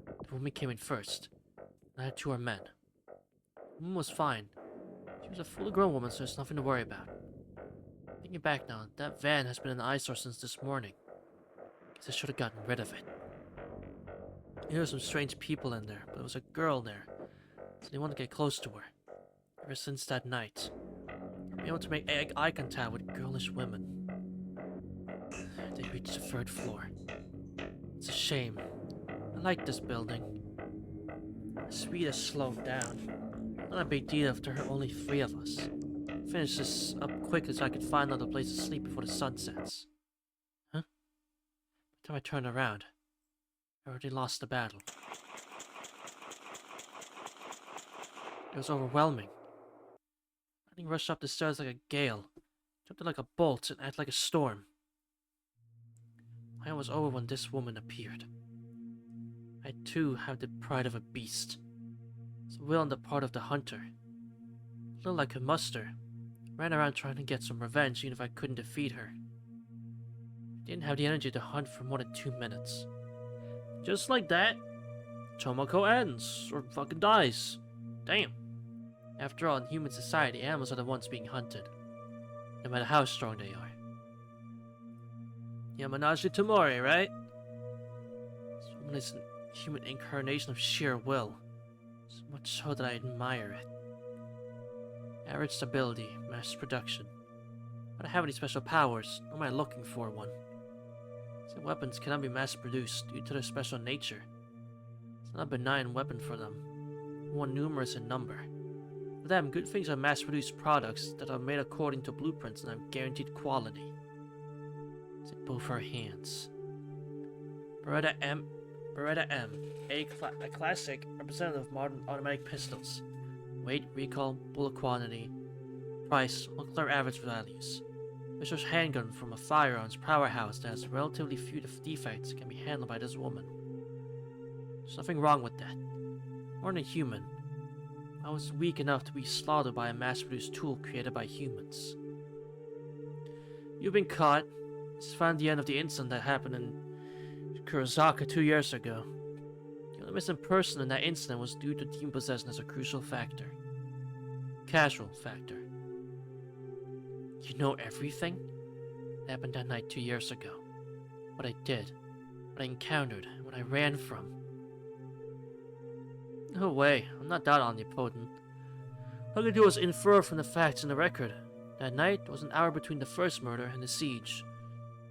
The woman came in first. The other two are men. The woman was fine. She was a fully grown woman, so there's nothing to worry about. Thinking back now, that van has been an eyesore since this morning. Guess I should have gotten rid of it. There were some strange people in there, but there was a girl there, so they wanted to get close to her. Ever since that night, I've been able to make eye contact with girlish women. They reached the third floor. It's a shame. I like this building. The speed has slowed down. Not a big deal if there are only 3 of us. Finish this up quickly so I could find another place to sleep before the sun sets. Huh? By the time I turned around, I already lost the battle. It was overwhelming. Lightning rushed up the stairs like a gale, jumped in like a bolt, and acted like a storm. I was over when this woman appeared. I too have the pride of a beast. It's a will on the part of the hunter. A little I could muster. Ran around trying to get some revenge even if I couldn't defeat her. I didn't have the energy to hunt for more than 2 minutes. Just like that, Tomoko ends, or fucking dies. Damn. After all, in human society, animals are the ones being hunted. No matter how strong they are. Yamanashi Tomori, right? This woman is a human incarnation of sheer will. So much so that I admire it. Average stability, mass production. I don't have any special powers, nor am I looking for one. Some weapons cannot be mass produced due to their special nature. It's not a benign weapon for them, more numerous in number. For them, good things are mass-produced products that are made according to blueprints and have guaranteed quality. It's in both her hands. Beretta M, a classic representative of modern automatic pistols. Weight, recall, bullet quantity, price, unclear average values. Fisher's handgun from a firearms powerhouse that has relatively few defects can be handled by this woman. There's nothing wrong with that. More than human. I was weak enough to be slaughtered by a mass-produced tool created by humans. You've been caught. It's found the end of the incident that happened in Kurosaka 2 years ago. The only missing person in that incident was due to demon possession as a crucial factor. Casual factor. You know everything? It happened that night 2 years ago. What I did, what I encountered, what I ran from. No way, I'm not that omnipotent. All I could do was infer from the facts in the record. That night was an hour between the first murder and the siege.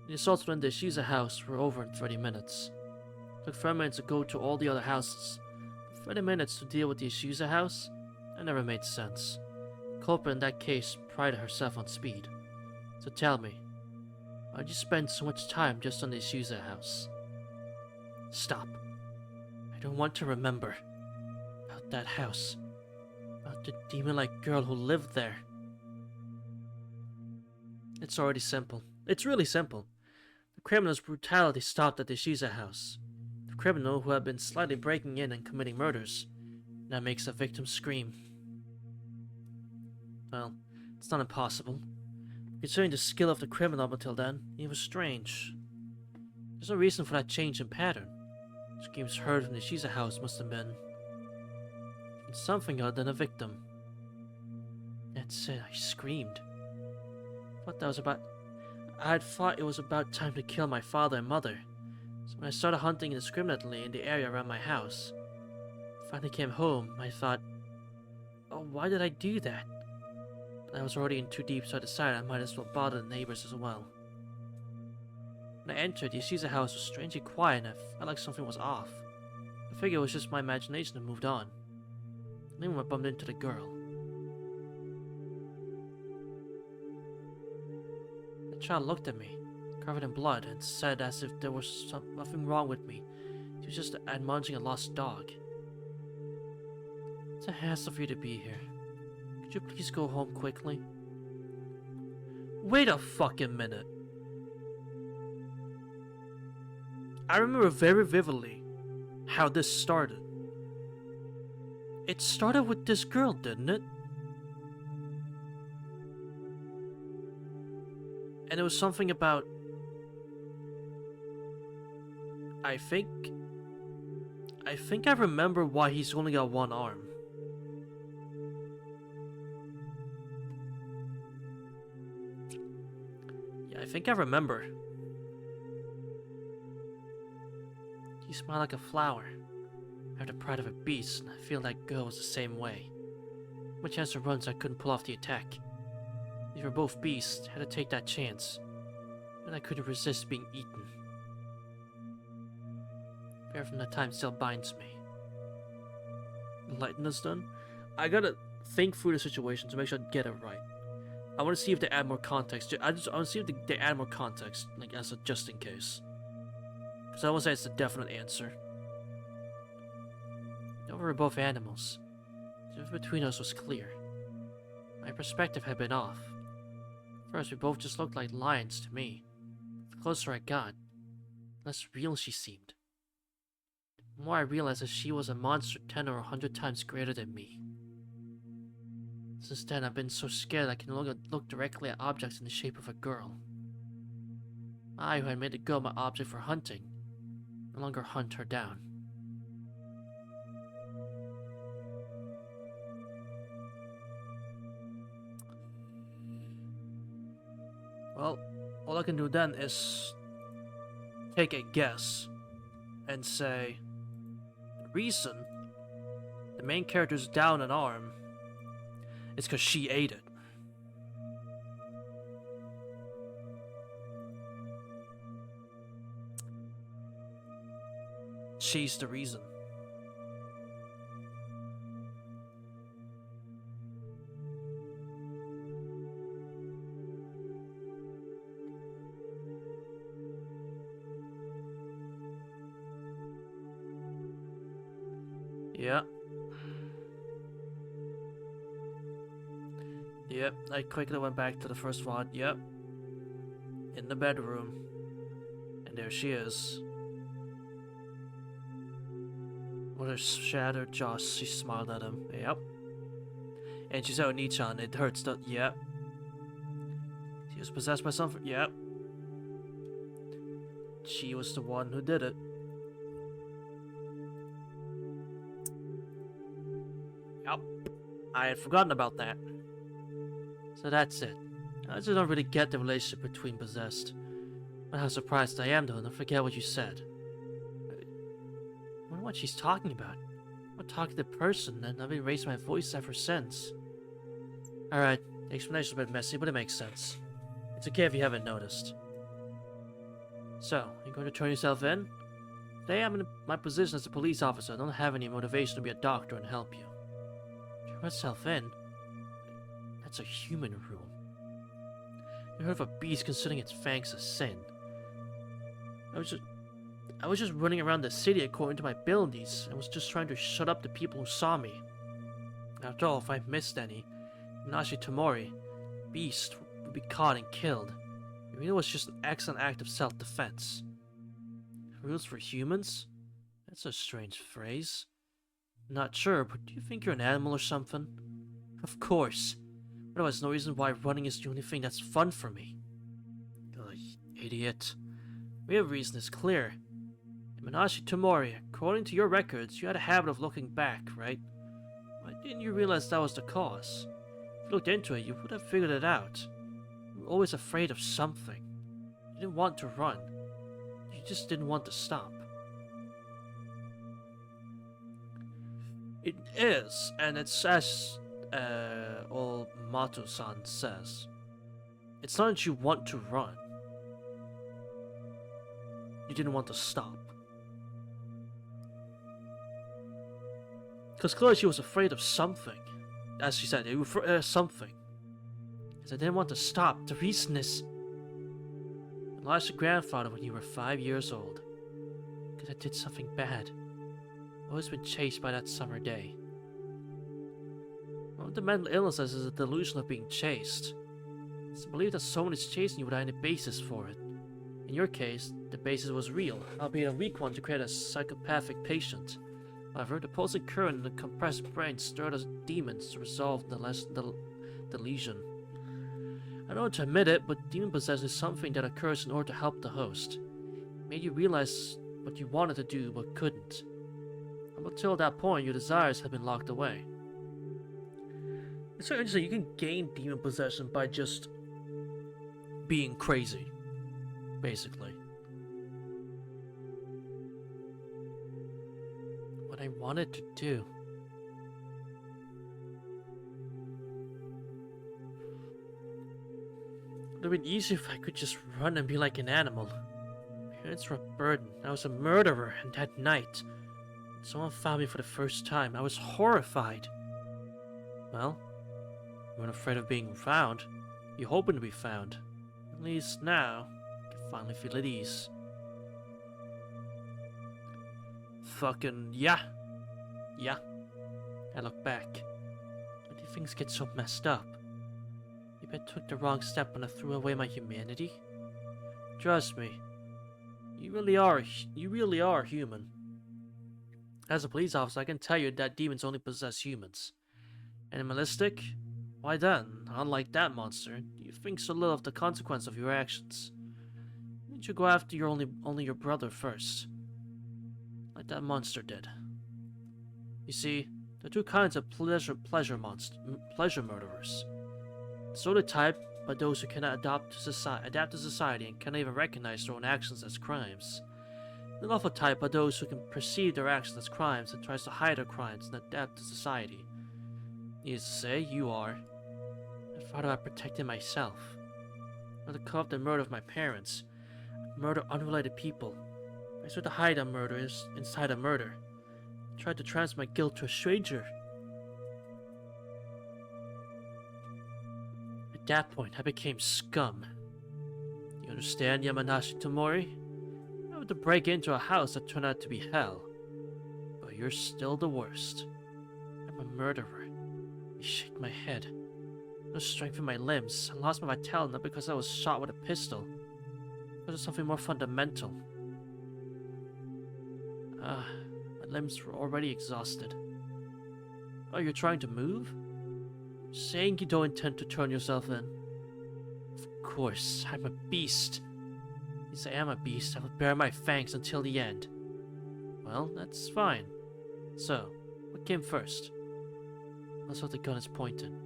The assaults within the Shiza house were over in 30 minutes. It took 30 minutes to go to all the other houses. But 30 minutes to deal with the Shiza house? That never made sense. The culprit in that case prided herself on speed. So tell me, why'd you spend so much time just on the Shiza house? Stop. I don't want to remember. About that house. About the demon-like girl who lived there. It's already simple. It's really simple. The criminal's brutality stopped at the Shiza house. The criminal who had been slightly breaking in and committing murders now makes the victim scream. Well, it's not impossible. Considering the skill of the criminal up until then, it was strange. There's no reason for that change in pattern. The screams heard from the Shiza house must have been something other than a victim. That's it, I screamed. I had thought it was about time to kill my father and mother. So when I started hunting indiscriminately in the area around my house, finally came home, I thought, oh, why did I do that? But I was already in too deep, so I decided I might as well bother the neighbors as well. When I entered, the Yoshiza house was strangely quiet and I felt like something was off. I figured it was just my imagination and moved on. Then I bumped into the girl. The child looked at me, covered in blood, and said as if there was nothing wrong with me. She was just admonishing a lost dog. It's a hassle for you to be here. Could you please go home quickly? Wait a fucking minute. I remember very vividly how this started. It started with this girl, didn't it? And it was something about... I think I remember why he's only got one arm. Yeah, I think I remember. You smile like a flower. I have the pride of a beast, and I feel that girl was the same way. My chance to run so I couldn't pull off the attack. We were both beasts, had to take that chance. And I couldn't resist being eaten. Fear from that time still binds me. Enlighten us then? I gotta think through the situation to make sure I get it right. I want to see if they add more context. I want to see if they add more context, like as a just in case. Because I won't say it's the definite answer. Though we were both animals, the difference between us was clear. My perspective had been off. First, we both just looked like lions to me. The closer I got, the less real she seemed. The more I realized that she was a monster 10 or 100 times greater than me. Since then, I've been so scared I can no longer look directly at objects in the shape of a girl. I, who had made the girl my object for hunting, no longer hunt her down. Well, all I can do then is take a guess and say the reason the main character's down an arm is because she ate it. She's the reason. Yeah. Yep, I quickly went back to the first VOD. Yep. In the bedroom. And there she is. With her shattered jaw, she smiled at him. Yep. And she said, Oni-chan, it hurts, yep. She was possessed by something. Yep. She was the one who did it. Yep. I had forgotten about that. So that's it. I just don't really get the relationship between possessed. But how surprised I am though, and I forget what you said. I wonder what she's talking about. I'm talking to the person, and I've been raising my voice ever since. Alright, the explanation's a bit messy, but it makes sense. It's okay if you haven't noticed. So, you going to turn yourself in? Today I'm in my position as a police officer. I don't have any motivation to be a doctor and help you. Turn myself in? That's a human rule. You heard of a beast considering its fangs a sin. I was just running around the city according to my abilities, and was just trying to shut up the people who saw me. After all, if I missed any, Minashi Tomori, beast, would be caught and killed. It really was just an excellent act of self-defense. Rules for humans? That's a strange phrase. Not sure, but do you think you're an animal or something? Of course. Otherwise, no reason why running is the only thing that's fun for me. Ugh, idiot. Real reason is clear. Minashi Tomori, according to your records, you had a habit of looking back, right? Why didn't you realize that was the cause? If you looked into it, you would have figured it out. You were always afraid of something. You didn't want to run. You just didn't want to stop. It is, and it's as old Mato-san says. It's not that you want to run. You didn't want to stop. Because clearly she was afraid of something. As she said, something. Because I didn't want to stop. The reason is, I lost your grandfather when you were 5 years old. Because I did something bad. I've always been chased by that summer day. One of the mental illnesses is a delusion of being chased. It's the belief that someone is chasing you without any basis for it. In your case, the basis was real, albeit a weak one to create a psychopathic patient. However, the pulsing current in the compressed brain stirred the demons to resolve the lesion. I don't want to admit it, but demon possession is something that occurs in order to help the host. It made you realize what you wanted to do but couldn't. Up until that point, your desires had been locked away. It's so interesting, you can gain demon possession by just being crazy, basically. What I wanted to do. It would have been easier if I could just run and be like an animal. My parents were a burden. I was a murderer, and that night, when someone found me for the first time, I was horrified. Well, you weren't afraid of being found. You hoping to be found. At least now, I can finally feel at ease. Fucking yeah. Yeah. I look back. Why do things get so messed up? Maybe I took the wrong step when I threw away my humanity? Trust me. You really are human. As a police officer, I can tell you that demons only possess humans. Animalistic? Why then, unlike that monster, you think so little of the consequence of your actions. Why didn't you go after only your brother first? Like that monster did. You see, there are two kinds of pleasure murderers. The sort of type are those who cannot adapt to society and cannot even recognize their own actions as crimes. The lawful type are those who can perceive their actions as crimes and tries to hide their crimes and adapt to society. Needless to say, you are. I thought about protecting myself. Not to cover up the murder of my parents, murder unrelated people. I tried to hide a murder inside a murder. I tried to transfer my guilt to a stranger. At that point, I became scum. You understand, Yamanashi Tomori? I had to break into a house that turned out to be hell. But you're still the worst. I'm a murderer. I shake my head. No strength in my limbs. I lost my vitality not because I was shot with a pistol. Because of something more fundamental. My limbs were already exhausted. Oh, you're trying to move? Saying you don't intend to turn yourself in? Of course, I'm a beast. Yes, I am a beast. I will bear my fangs until the end. Well, that's fine. So, what came first? That's what the gun is pointing.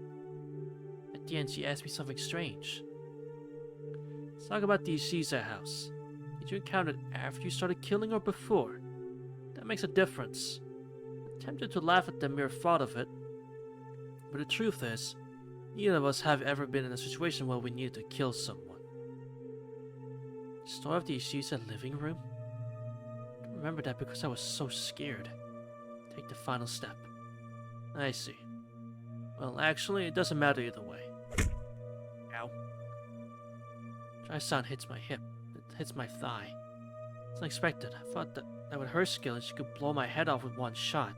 At the end, she asked me something strange. Let's talk about the Ishiza house. Did you encounter it after you started killing or before? That makes a difference. I'm tempted to laugh at the mere thought of it. But the truth is, neither of us have ever been in a situation where we needed to kill someone. The story of the Ishiza living room? I don't remember that because I was so scared. Take the final step. I see. Well, actually, it doesn't matter either way. Ow. Dry sound hits my hip. It hits my thigh. It's unexpected. I thought that with her skill, she could blow my head off with one shot.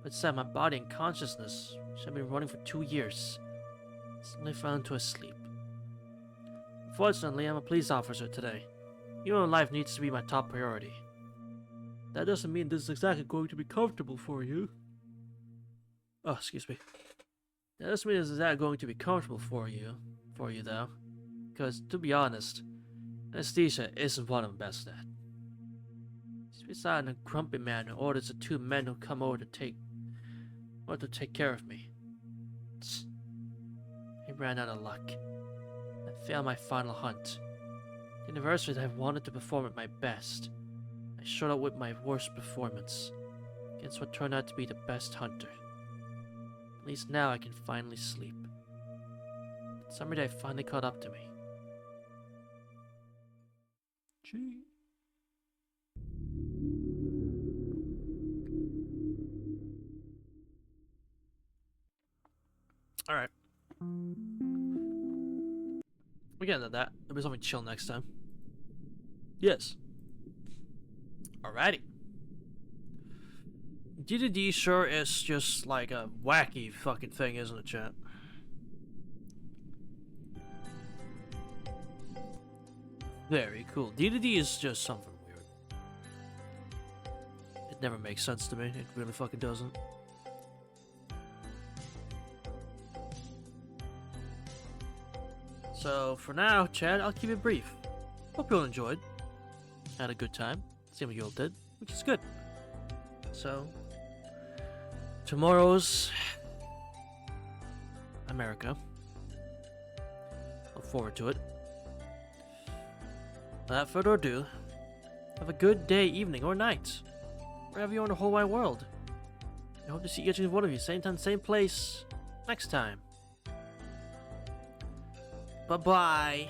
But instead, my body and consciousness, which had been running for 2 years, suddenly fell into a sleep. Fortunately, I'm a police officer today. Human life needs to be my top priority. That doesn't mean this is exactly going to be comfortable for you. Oh, excuse me. That doesn't mean this is exactly going to be comfortable for you though. Because, to be honest, anesthesia isn't what I'm best at. She's beside a grumpy man who orders the 2 men who come over to take care of me. I ran out of luck. I failed my final hunt. The anniversary that I wanted to perform at my best. I showed up with my worst performance, against what turned out to be the best hunter. At least now I can finally sleep. Summer day finally caught up to me. Gee. Alright. We're getting at that. It'll be something chill next time. Yes. Alrighty. DDD sure is just like a wacky fucking thing, isn't it, chat? Very cool. DDD is just something weird. It never makes sense to me. It really fucking doesn't. So, for now, Chad, I'll keep it brief. Hope you all enjoyed. Had a good time. Same as you all did, which is good. So, tomorrow's America. Look forward to it. Without further ado, have a good day, evening, or night, wherever you are in the whole wide world. I hope to see each and one of you same time, same place, next time. Bye-bye.